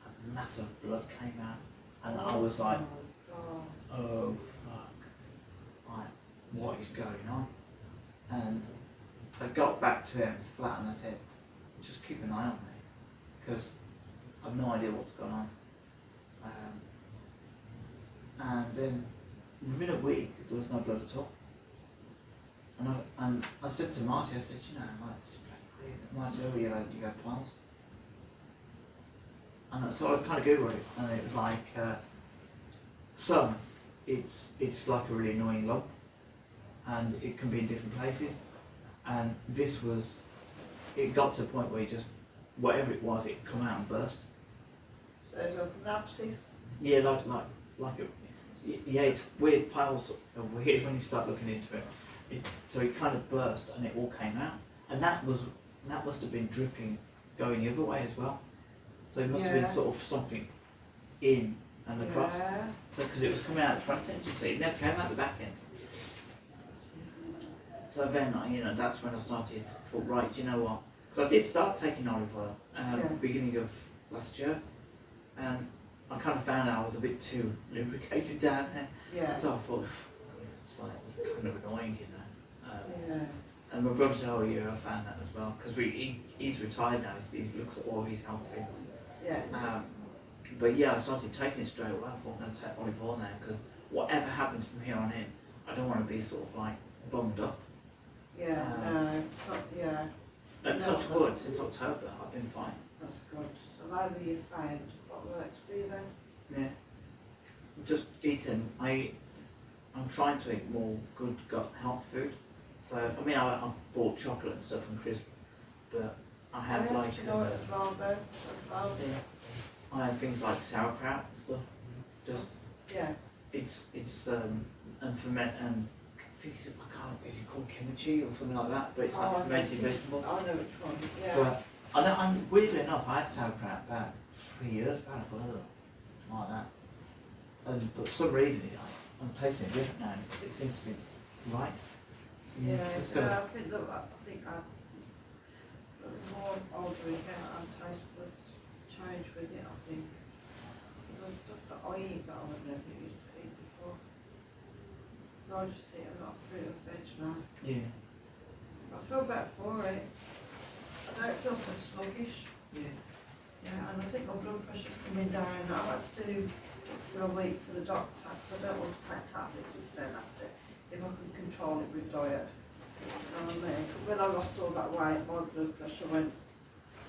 a mass of blood came out, and I was like, Oh, oh fuck, like what is going on? And I got back to Em's flat and I said, just keep an eye on me, because I've no idea what's going on. And then within a week there was no blood at all. And I said to Marty, I said, like, it's bloody weird. Marty, oh, you had piles. And so I kind of googled it, and it was like, some, it's like a really annoying lump, and it can be in different places. And this was, it got to the point where you just, whatever it was, it come out and burst. so like an abscess. Yeah, it's weird. Piles are weird when you start looking into it. So it kind of burst and it all came out, and that must have been dripping going the other way as well. So it must have been Yeah. sort of something in and across. Yeah. So because it was coming out the front end, you see, it never came out the back end. So then, that's when I started. Thought, right, you know what? Because I did start taking olive oil beginning of last year, and I kind of found out I was a bit too lubricated down there. Yeah. So I thought, it's kind of annoying, Yeah. And my brother said, oh yeah, I found that as well, because he's retired now. He looks at all his health things. Yeah. But yeah, I started taking it straight away. I thought I'm going to take olive oil now, because whatever happens from here on in, I don't want to be sort of like bummed up. Yeah. No. Yeah. And No, touch wood, since October, I've been fine. That's good. So maybe you find what works for you then. Yeah. Just eating. I'm trying to eat more good gut health food. So I've bought chocolate and stuff and crisp, but I have I like to know it as well though. As well. yeah, I have things like sauerkraut and stuff. Just Yeah. it's and ferment and is it called kimchi or something like that? But it's Oh, like I know fermented which- vegetables. I know which one, yeah. But I know, and weirdly enough, I had sauerkraut about 3 years back, something like that. But for some reason, I'm tasting it different now. It seems to be right. Yeah, Just yeah, gotta, I think that, the more older we get, our taste buds change with it, I think. There's stuff that I eat that I would never used to eat before. I just eat a lot of fruit and veg now. yeah, I feel better for it. I don't feel so sluggish. yeah. Yeah, and I think my blood pressure's coming down. I've had to do for a week for the doctor, because I don't want to take tablets if I don't have to. If I can control it with diet. You know what I mean? 'Cause when I lost all that weight, my blood pressure went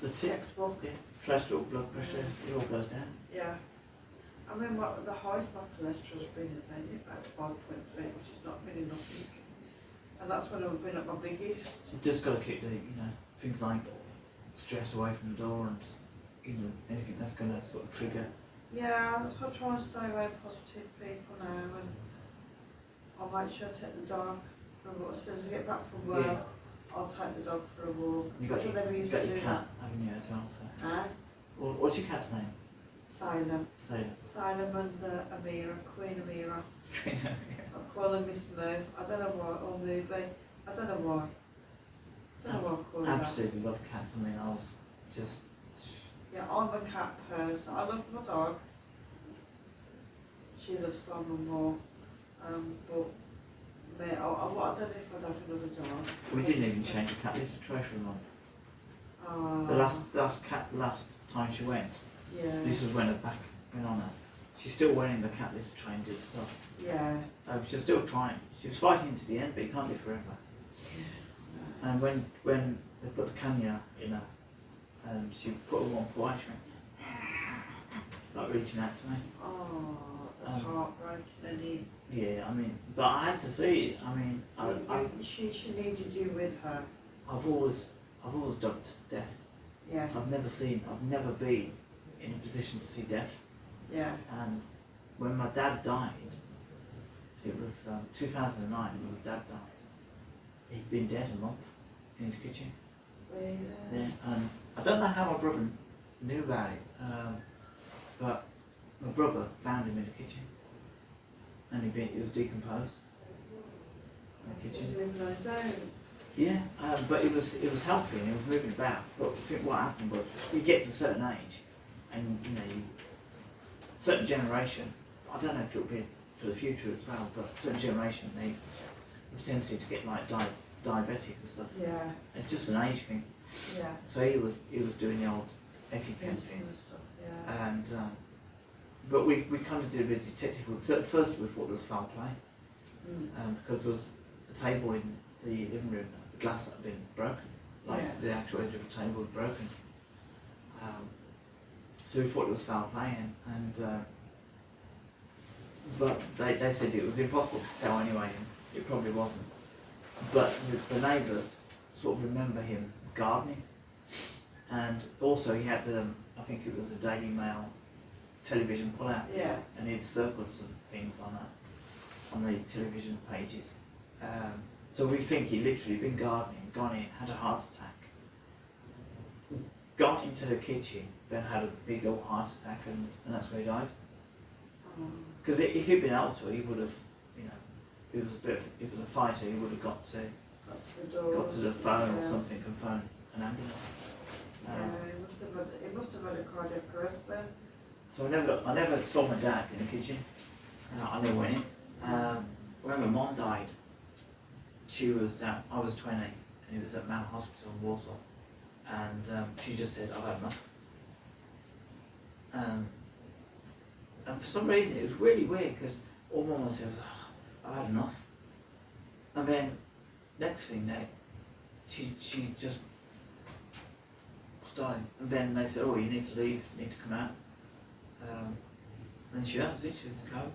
The tip, textbook. yeah. Cholesterol, blood pressure, it all goes down. Yeah. I mean, the highest my cholesterol's been is only about 5.3, which is not really nothing. And that's when I've been at my biggest. You just got to keep the, things like stress away from the door and, anything that's going to sort of trigger. Yeah, that's why I try and stay away from positive people now, and I'll make sure I take the dog for a walk. As soon as I get back from work, Yeah. I'll take the dog for a walk. You got Which I never you used got to your do cat, haven't you, as well? So. that. What's your cat's name? Salem. Salem. Salem and Amira, Queen Amira. I call her Miss Moo. I don't know why, or Movie. I don't know why. I don't know why I call her that. Absolutely love cats. I mean, I was just. Yeah, I'm a cat person. I love my dog. She loves Simon more. But me, I don't know if I'd have another dog. We didn't even change the cat list to try for a month. Ah, The last time she went, yeah. this was when her back went on her. She's still wearing the cat list to try and do the stuff. Yeah. She's still trying. She was fighting to the end, but you can't live forever. No. And when they put the cannula in her, she put her one paw out, she went, like reaching out to me. Oh, that's heartbreaking, isn't it? Yeah, I mean, but I had to see it. I mean, She needed you with her. I've always ducked death. Yeah. I've never been in a position to see death. Yeah. And when my dad died, it was 2009 when my dad died. He'd been dead a month in his kitchen. Really? Yeah, and I don't know how my brother knew about it, but my brother found him in the kitchen, and he was decomposed in the He was kitchen. living on his own. Yeah, but it was healthy and he was moving about. But I think what happened was you get to a certain age, and certain generation. I don't know if it'll be for the future as well, but a certain generation they have a tendency to get like diabetic and stuff. Yeah. It's just an age thing. Yeah. So he was doing the old EpiPen Insulin thing, and stuff. Yeah. and but we kind of did a bit of detective work. So at first we thought it was foul play, because there was a table in the living room, the glass that had been broken, like Yeah. the actual edge of the table was broken. So we thought it was foul play, and but they said it was impossible to tell anyway, and it probably wasn't. But the neighbours sort of remember him gardening, and also he had I think it was a Daily Mail television pull-out, Yeah. and he'd circled some things on that on the television pages. So we think he literally been gardening, gone in, had a heart attack, got into the kitchen, then had a big old heart attack, and that's where he died. Because if he'd been able to, he would have, it was a fighter, he would have got to the phone or something and phone an ambulance. It must have had a cardiac arrest then. So I never saw my dad in the kitchen. I never went in. When my mom died, she was down. I was 20, and it was at Mount Hospital in Warsaw, and she just said, "I've had enough." And for some reason, it was really weird because all my mum said was, "Oh, I've had enough." And then next thing, she just started, and then they said, "Oh, you need to leave. You need to come out." And she was in the coma.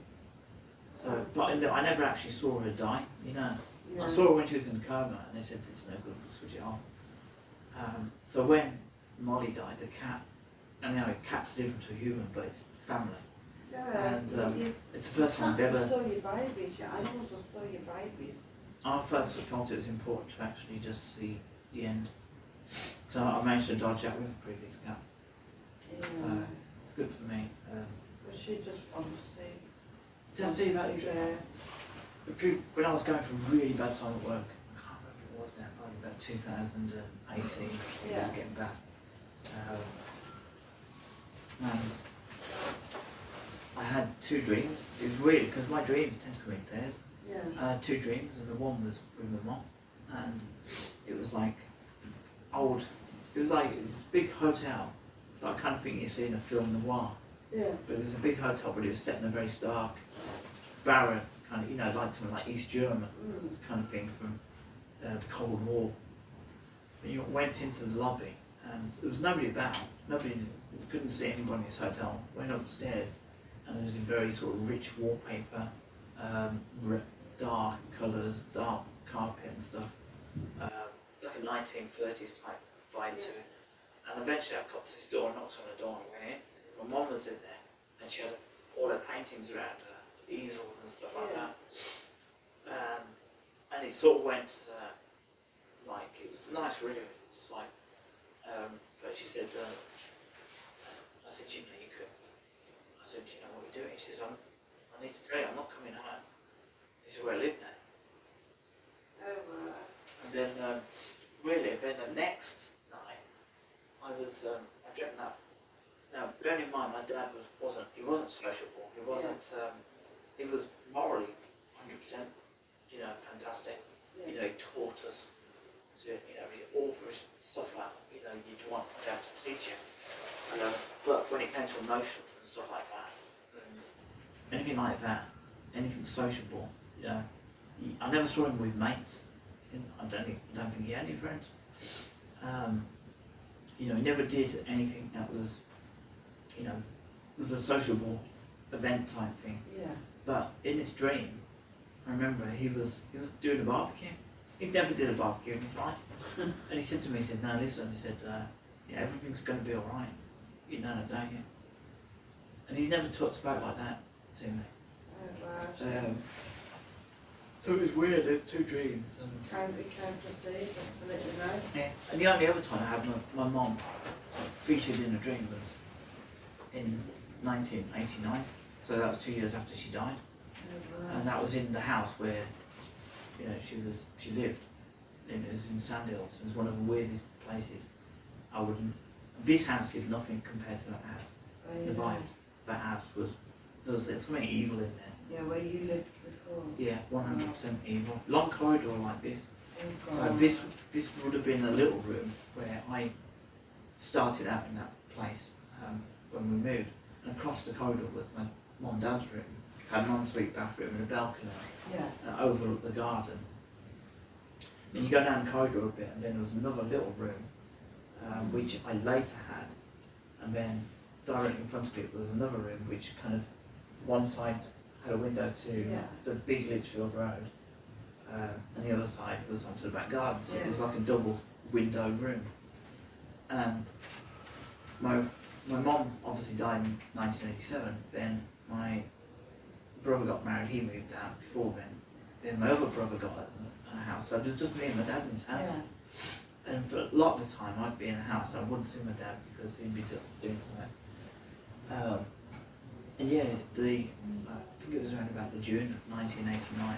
So, but I never actually saw her die, Yeah. I saw her when she was in coma, and they said it's no good, we'll switch it off. So when Molly died, the cat, and cat's different to a human, but it's family. Yeah. And it's the first time I've Cats are ever. still your babies. Your animals are still your babies. I first thought it was important to actually just see the end. So I managed to dodge out with a previous cat. Yeah. It's good for me. But she just wants to see. Did I tell you about there? when I was going through a really bad time at work? I can't remember what it was now, probably about 2018. Yeah. It was getting bad. And I had two dreams. It was weird because my dreams tend to come in pairs. Yeah. I had two dreams, and the one was with my mom, and it was like old. It was like this big hotel, like kind of thing you see in a film noir. Yeah. But it was a big hotel, but it was set in a very stark, barren kind of, you know, like something like East German kind of thing from the Cold War. And you went into the lobby, and there was nobody about. Nobody, you couldn't see anybody in this hotel. Went upstairs, and there was a very sort of rich wallpaper, dark colours, dark carpet and stuff, like a 1930s type vibe to it. And eventually I got to this door, knocked on the door and went in. My mum was in there, and she had all her paintings around her, easels and stuff like that. And it sort of went, like, it was a nice room. It's like, but she said, I said, you know, you could, I said, you know what you're doing? She says, I need to tell you, I'm not coming home. This is where I live now. Oh, wow. And then, then the next night, I dreamt that. Now, bearing in mind, my dad wasn't sociable. He wasn't, he was morally 100%, you know, fantastic. Yeah. You know, he taught us to, you know, all for his stuff that, you know, you'd want dad to teach you. But when it came to emotions and stuff like that, and anything like that, anything sociable, you know, I never saw him with mates. I don't think he had any friends. You know, he never did anything that was, you know, was a sociable event type thing. Yeah. But in this dream, I remember he was doing a barbecue. He never did a barbecue in his life. And he said to me, he said, no, listen, he said, yeah, everything's going to be all right. You know that, don't you? And he's never spoke like that to me. Oh, wow. So it was weird, there's two dreams. And We came to see, just to let you know. yeah, and the only other time I had my mom featured in a dream was in 1989. So that was 2 years after she died. Oh, wow. And that was in the house where, you know, she lived. And it was in Sandhills. It was one of the weirdest places. This house is nothing compared to that house. Oh, The yeah. vibes. That house there's something evil in there. Yeah, where you lived before. Yeah, 100% evil. Long corridor like this. Oh, So God. this would have been a little room where I started out in that place when we moved. And across the corridor was my mum and dad's room. Had an ensuite bathroom and a balcony Yeah. that overlooked the garden. And you go down the corridor a bit, and then there was another little room, which I later had. And then directly in front of it was another room, which kind of one side had a window to the big Litchfield Road, and the other side was onto the back garden. So it was like a double window room. And my mom obviously died in 1987. Then my brother got married. He moved out before then. Then my other brother got a house. So it was just me and my dad in his house. Yeah. And for a lot of the time, I'd be in a house. I wouldn't see my dad because he'd be doing something. And yeah, I think it was around about the June of 1989.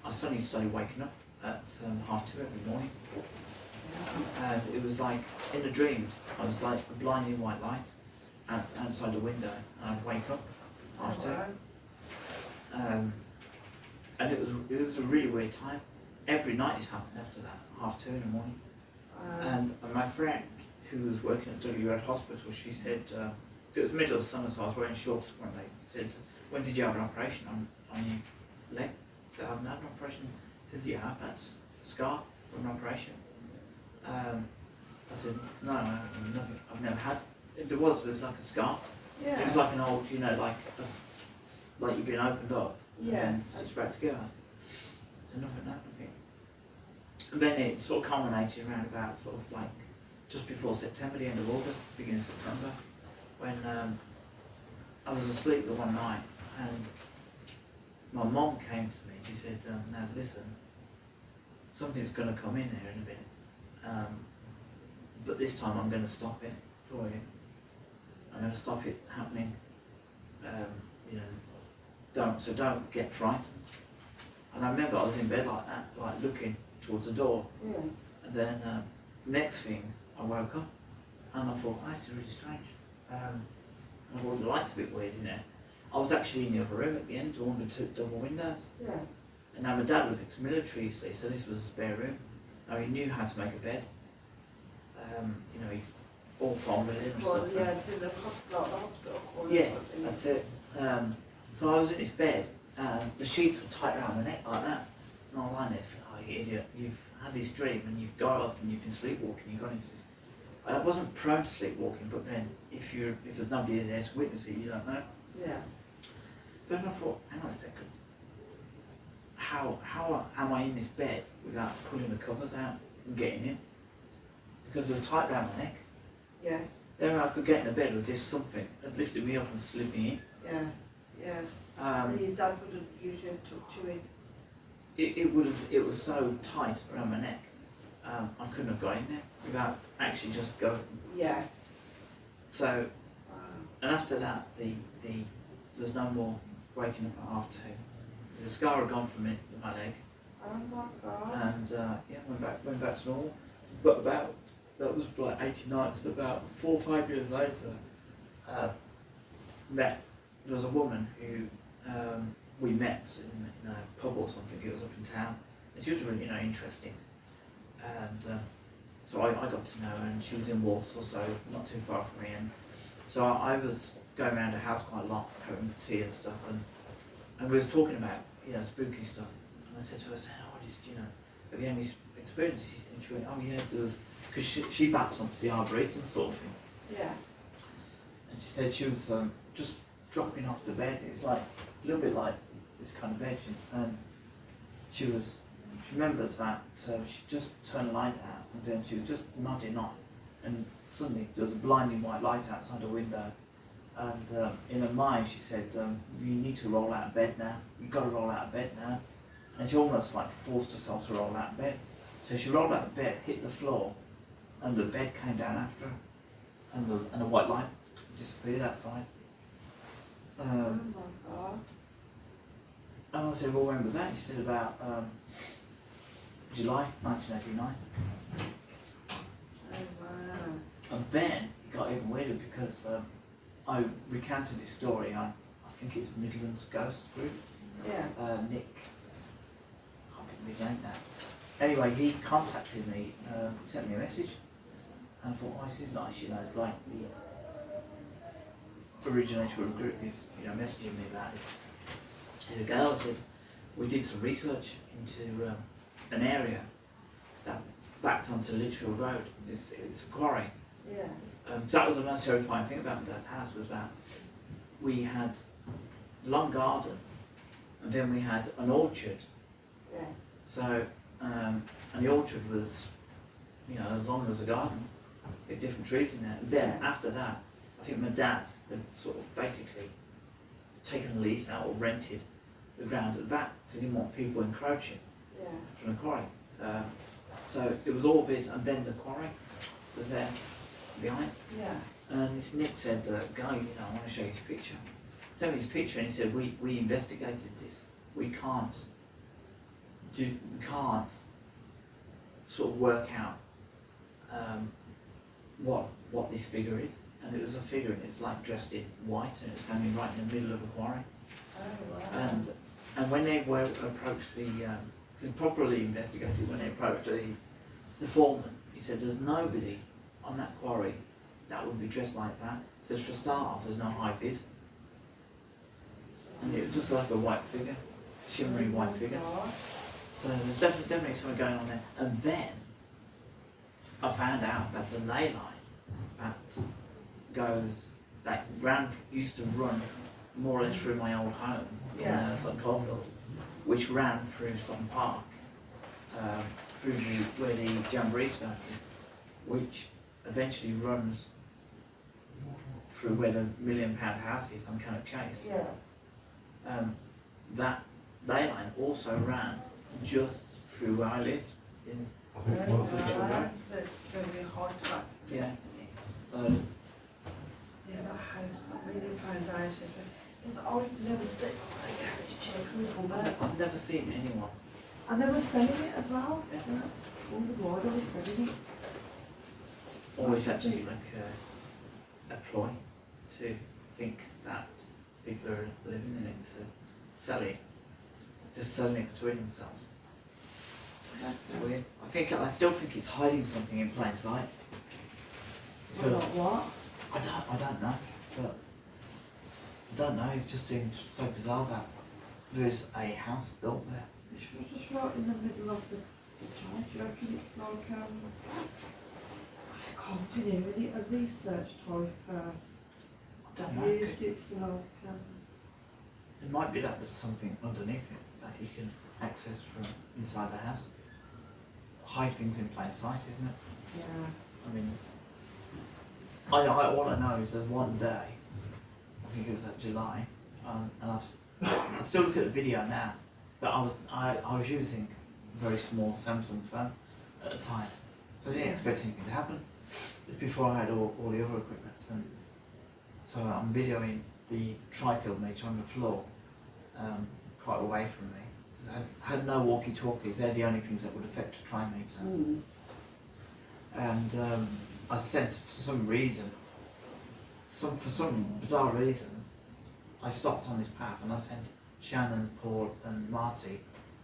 I suddenly started waking up at 2:30 every morning. And it was like, in the dreams, I was like a blinding white light outside the window, and I'd wake up after. And it was a really weird time. Every night it's happened after that, 2:30 in the morning. And my friend, who was working at W Road Hospital, she said, it was middle of summer, so I was wearing shorts one day. She said, when did you have an operation on your leg? I said, I haven't had an operation. She said, yeah, that's a scar from an operation. I said, no, nothing. I've never had. There was like a scar. Yeah. It was like an old, you know, like you've been opened up Yeah. and stitched back together. So nothing. And then it sort of culminated around about sort of like just before September, the end of August, beginning of September, when I was asleep the one night and my mom came to me. She said, now listen, something's going to come in there in a minute. But this time I'm going to stop it for you. I'm going to stop it happening. You know, don't get frightened. And I remember I was in bed like that, like looking towards the door. Yeah. And then next thing, I woke up and I thought, oh, it's really strange. I thought the light's a bit weird in there. I was actually in the other room at the end, one of the two double windows. Yeah. And now my dad was ex-military, you see, so this was a spare room. Now he knew how to make a bed. You know, he all formula and Well, stuff. yeah, in the hospital. Yeah, that's it. So I was in his bed, and the sheets were tight around my neck like that. And I was lying there, oh, you idiot, you've had this dream and you've got up and you've been sleepwalking, you've gone into this. I wasn't prone to sleepwalking, but then if there's nobody there to witness it, you don't know. Yeah. But then I thought, hang on a second, how am I in this bed without pulling the covers out and getting in? Because they were tight around my neck. Yes. Then I could get in the bed as if something had lifted me up and slid me in. Yeah. Yeah. And your dad would have usually tucked you in. It was so tight around my neck, I couldn't have got in there without actually just going. Yeah. So, Wow. and after that, there's no more waking up at 2:30. The scar had gone from my leg, Oh my God. and yeah, went back to normal. But that was like 80 nights. And about 4 or 5 years later, there was a woman who we met in a pub or something. It was up in town, and she was really interesting. And so I got to know her, and she was in Warsaw, so not too far from me. And so I was going around her house quite a lot, having tea and stuff, and we were talking about spooky stuff. And I said to her, have you had any experiences? And she went, oh yeah, there was, because she backed onto the Arboretum sort of thing. Yeah. And she said she was just dropping off the bed. It was like a little bit like this kind of bed, and she remembers that she just turned the light out, and then she was just nodding off, and suddenly there was a blinding white light outside the window, and in her mind she said, you need to roll out of bed now, you've got to roll out of bed now, and she almost like forced herself to roll out of bed. So she rolled out of bed, hit the floor, and the bed came down after her, and the white light disappeared outside. Oh my God. And I said, well, when was that? She said about July 1989. Oh wow. And then it got even weirder because I recounted this story on, I think it's Midlands Ghost Group. Yeah. Nick, I can't think of his name now. Anyway, he contacted me, sent me a message, and I thought, oh, this is nice, it's like the originator of the group is, messaging me about it. The girl said, we did some research into an area that backed onto Litchfield Road. It's a quarry. Yeah. So that was the most terrifying thing about my dad's house, was that we had a long garden, and then we had an orchard. Yeah. So, and the orchard was, as long as a garden, with different trees in there. Then after that, I think my dad had sort of basically taken a lease out or rented the ground at the back, because he didn't want people encroaching Yeah. from the quarry. So it was all this, and then the quarry was there behind. Yeah. And this Nick said, Guy, I want to show you his picture. Sent me his picture, and he said, we investigated this. We can't sort of work out what this figure is. And it was a figure, and it was like dressed in white, and it was standing right in the middle of a quarry. Oh wow. And when they were approached they properly investigated, when they approached the foreman, he said, there's nobody on that quarry that would be dressed like that. He says, for a start off, there's no high vis. And it was just like a white figure, shimmering white figure. So there's definitely something going on there. And then I found out that the ley line that used to run more or less through my old home in Sutton Coldfield, which ran through Sutton Park, through where the Jamboree Stone is, which eventually runs through where the £1 Million house is on Cannock Chase. Yeah. That ley line also ran just through where I lived, in, I think one of the Official road. There's going to be a hard track to get Yeah. to. so, Yeah, that house, that really foundation. It's, I've never seen a garage chicken I've never seen anyone. And they were selling it as well. Yeah. Wonder why they were selling it. Always actually like a ploy to think that people are living in it to sell it, just selling it between themselves. It's weird. I still think it's hiding something in plain sight. Well, Because what? I don't know, but I don't know. It just seems so bizarre that there's a house built there. It's just right in the middle of the church. You reckon it's like, I can't do it, a research type, I don't know. used it for like, It might be that there's something underneath it that you can access from inside the house. Hide things in plain sight, isn't it? yeah. I mean, all I know is that one day, I think it was at July, and I still look at the video now, but I was using a very small Samsung phone at the time, so I didn't expect anything to happen. It was before I had all the other equipment, and so I'm videoing the tri-field meter on the floor, quite away from me. I had no walkie-talkies, they're the only things that would affect a tri-meter. Mm. And I sent, for some reason, for some bizarre reason, I stopped on this path and I sent Shannon, Paul and Marty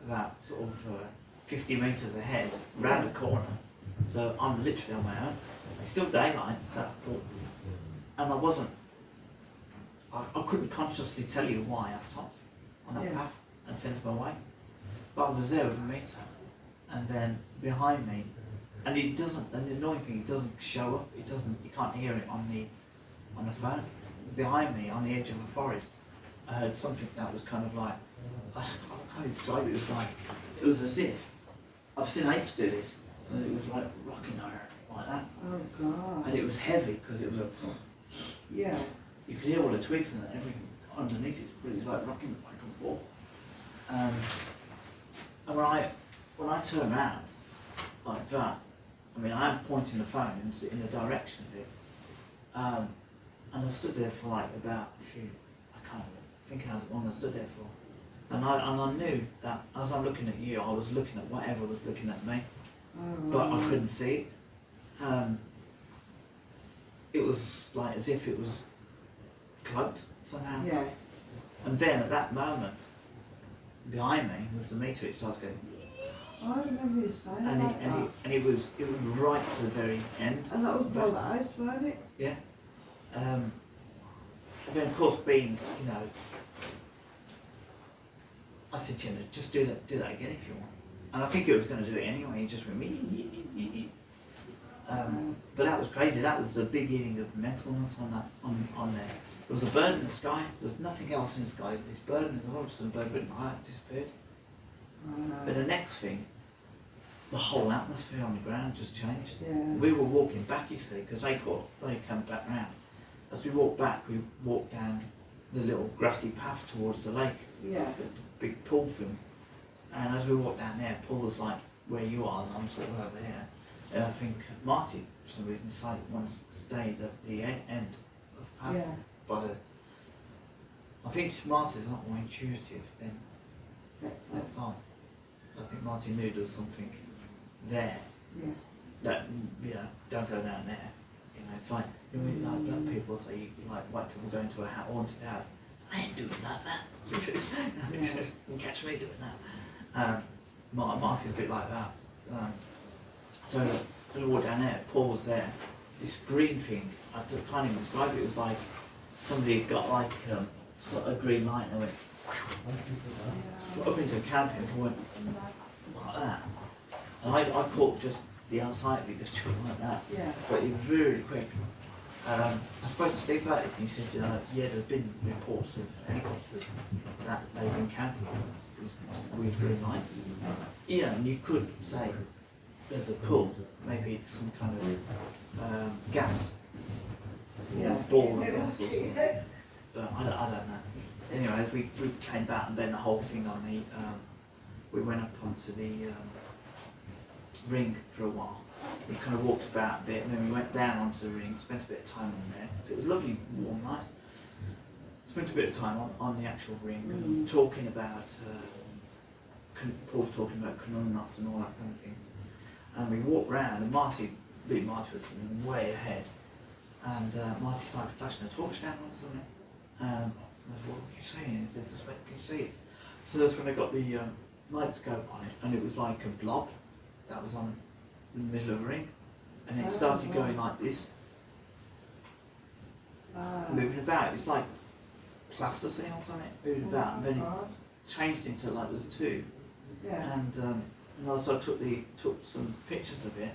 about sort of 50 metres ahead, round a corner. So I'm literally on my own. It's still daylight, so I thought, and I couldn't consciously tell you why I stopped on that Yeah. path and sent them away. But I was there with a meter, and then behind me, and it doesn't, and the annoying thing, it doesn't show up, you can't hear it on the phone. Behind me, on the edge of a forest, I heard something that was kind of like, I can't describe it, it was as if, I've seen apes do this, and it was like rocking her, like that. Oh God. And it was heavy, because it was Yeah. you could hear all the twigs and everything underneath it, but it was like rocking back and forth. And when I turn around like that, I mean I am pointing the phone in the direction of it, and I stood there for like about I can't think how long I stood there for, and I knew that as I'm looking at you, I was looking at whatever was looking at me, Oh, but I couldn't see it. It was like as if it was cloaked somehow. Yeah. And then at that moment, behind me was the meter. It starts going, I remember you saying and about that. it was right to the very end. And that was by the house, weren't it? Yeah. And then of course being, I said, just do that again if you want. And I think it was going to do it anyway. He just went me. But that was crazy. That was the beginning of mentalness on there. There was a bird in the sky. There was nothing else in the sky. This bird, and all of a sudden the bird went high, disappeared. But the next thing, the whole atmosphere on the ground just changed. Yeah. We were walking back, you see, because they came back round. As we walked back, we walked down the little grassy path towards the lake, Yeah. the big pool thing. And as we walked down there, Paul was like where you are, and I'm sort of over here. And I think Marty, for some reason, decided once stayed at the end of the path. Yeah. I think Marty's a lot more intuitive than that's on. I think Marty knew there was something there Yeah. that, don't go down there. It's like, like black people say, like white people go into a haunted house. I ain't doing that. You catch me doing that. Marty's a bit like that. So when we walked down there, Paul was there. This green thing, I can't even describe it. It was like somebody had got like sort of a green light and it went up into a canopy and went like that. And I caught just the outside of it, just like that. Yeah. But it was really quick. I spoke to Steve about this and he said, yeah, there's been reports of helicopters that they've encountered these weird green lights. Yeah, and you could say there's a pull, maybe it's some kind of gas, Yeah. ball of gas or something. But I don't know. Anyway, we came back and then the whole thing on the, we went up onto the ring for a while. We kind of walked about a bit, and then we went down onto the ring, spent a bit of time on there. It was a lovely warm night. Spent a bit of time on the actual ring, and talking about, Paul was talking about canoe nuts and all that kind of thing. And we walked round, and Marty was way ahead. And Marty started flashing a torch down on something. I said, what were you saying? He said, "Just wait, can you see it?" So that's when I got the light scope on it, and it was like a blob that was on in the middle of a ring. And it started going like this, moving about. It's like plasticine or something, moving about. And then it changed into like there was two. Yeah. And also I took some pictures of it.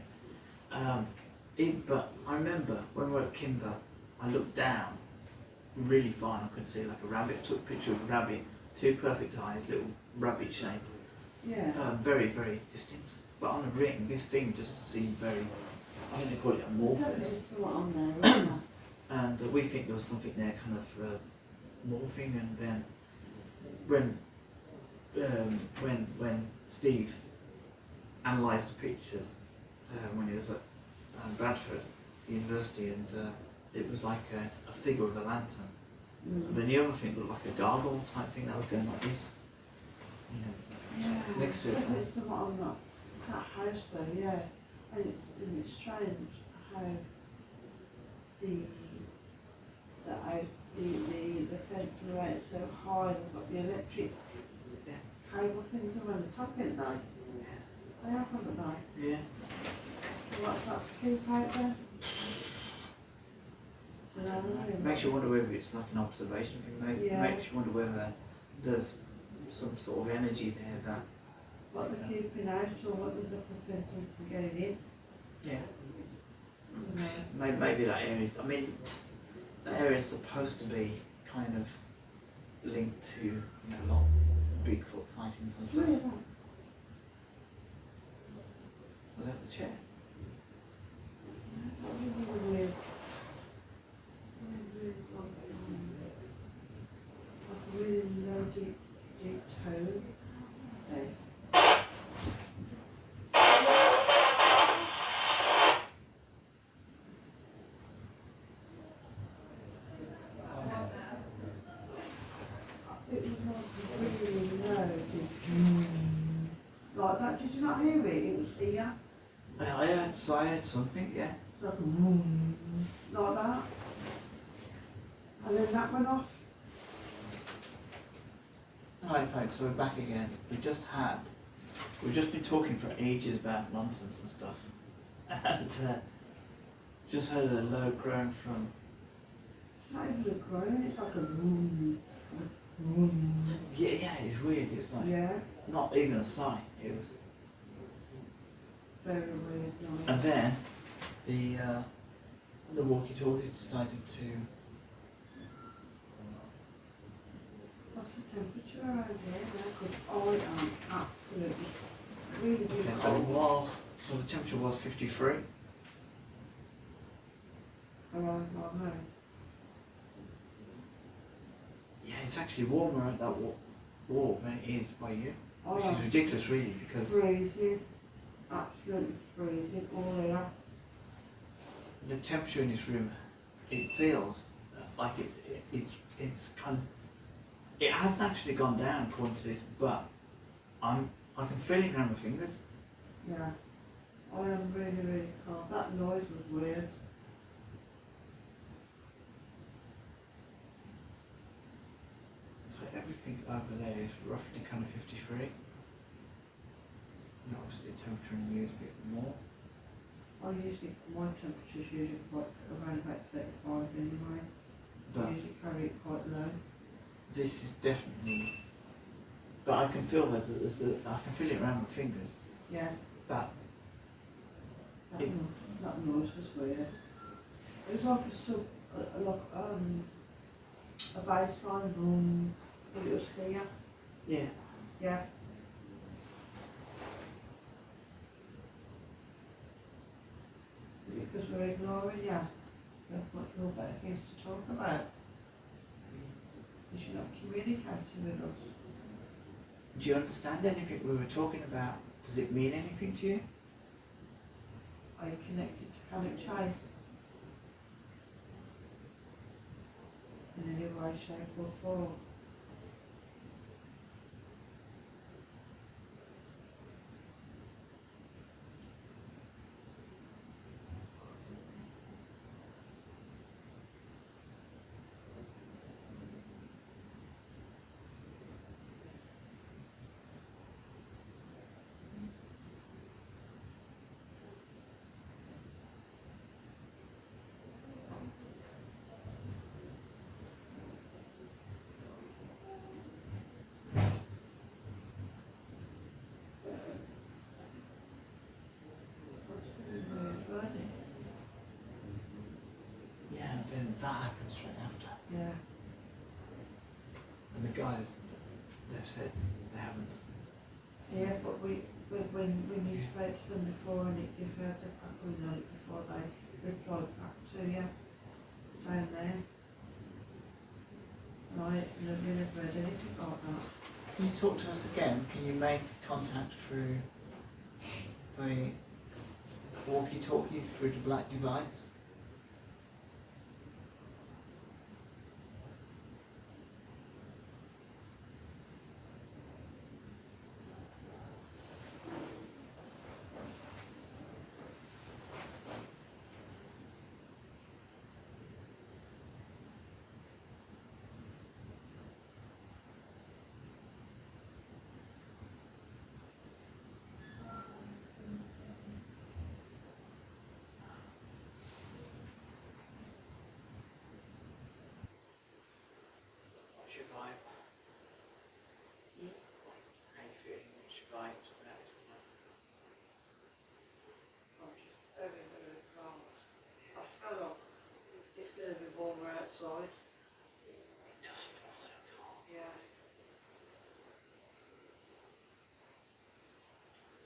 But I remember when we were at Kimber, I looked down really far and I could see like a rabbit. Took a picture of a rabbit, two perfect eyes, little rabbit shape. Yeah. Very, very distinct. But on the ring, this thing just seemed very, I think they call it amorphous. There's something on there, isn't there? And we think there was something there kind of morphing, and then when Steve analysed the pictures when he was at Bradford University, and it was like a figure with a lantern. And then the other thing looked like a gargoyle type thing that was going like this, you know, Yeah. next to it. There's something on that house though, yeah. And it's strange how the fence around it so high, they've got the electric cable things around the top, ain't they? They have, haven't they? Yeah. What's that to keep out there? I don't know. Makes you wonder whether it's like an observation thing. Yeah. Makes you wonder whether there's some sort of energy there that. What they're keeping out, or what does it prevent them from getting in? Yeah. You know? Maybe that area. I mean, that area is supposed to be kind of linked to, you know, a lot of Bigfoot sightings and It's stuff. weird, that. Was that the chair? Really weird. Like a really low, deep tone. Okay. It was like a really low, deep like that. Did you not hear it? It was here. I heard something, yeah. Like a like that. And then that went off. Alright folks, so we're back again. We've just been talking for ages about nonsense and stuff. And just heard a low groan from, It's not even a groan, it's like a yeah, it's weird, it's like, yeah, not even a sigh, it was. very weird noise. And then, the walkie-talkies decided to, What's the temperature around here now? Because I am absolutely really, really okay, so it cold was, so the temperature was 53. around my home. Yeah, it's actually warmer at that wall than it is by you. Which Oh, is ridiculous really, because freezing, absolutely freezing all here. the temperature in this room, it feels like it's kind of, it has actually gone down according to this, but I can feel it around my fingers. Yeah, I am really, really cold. That noise was weird. So everything over there is roughly kind of 53. And obviously the temperature in you is a bit more. My temperature's usually quite around about 35 anyway. I But usually carry it quite low. this is definitely, but I can feel that I can feel it around my fingers. Yeah, But that noise was weird. It was like a bass line boom, but it was here. yeah, Yeah. Is it because we're ignoring you? You've got your better things to talk about. Because you're not communicating with us. do you understand anything we were talking about? Does it mean anything to you? Are you connected to Cannock Chase? In any way, shape or form? Yeah, and then that happened straight after. Yeah. And the guys, they've said they haven't. Yeah, but when you spoke to them before and you heard the crackle note before they replied back to you down there. And I never heard anything like that. Can you talk to us again? Can you make contact through the walkie-talkie through the black device? What's your vibe? How you feeling? What's your vibe? I'm just very, very cold. I feel like it's going to be warmer outside. It does feel so cold. Yeah.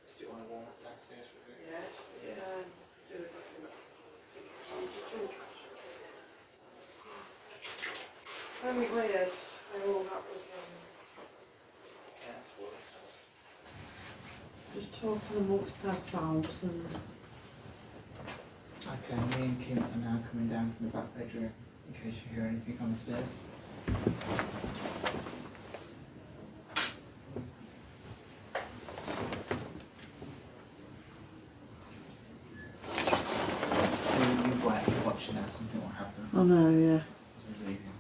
Did you want to warm up downstairs for a bit? Yeah. Yes. Do it. Very weird. How all that was Yeah, that's what just talking amongst ourselves and Okay, me and Kim are now coming down from the back bedroom in case you hear anything on the stairs. You wait, watching now, something will happen. I know, yeah. As we're leaving.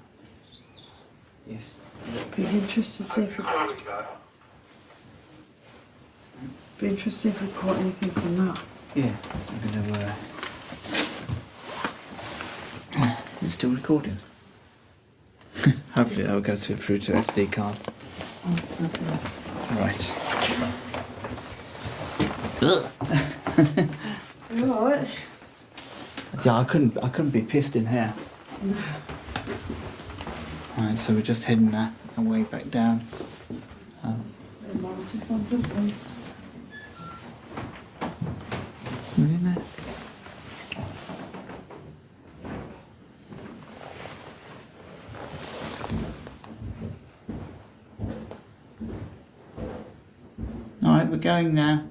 Yes. Be interested to see if we caught anything from that. Yeah, I'm gonna. It's still recording. Hopefully that'll go through to SD card. Right. You alright? Yeah, I couldn't be pissed in here. Right, so we're just heading our way back down. In there. All right, we're going now.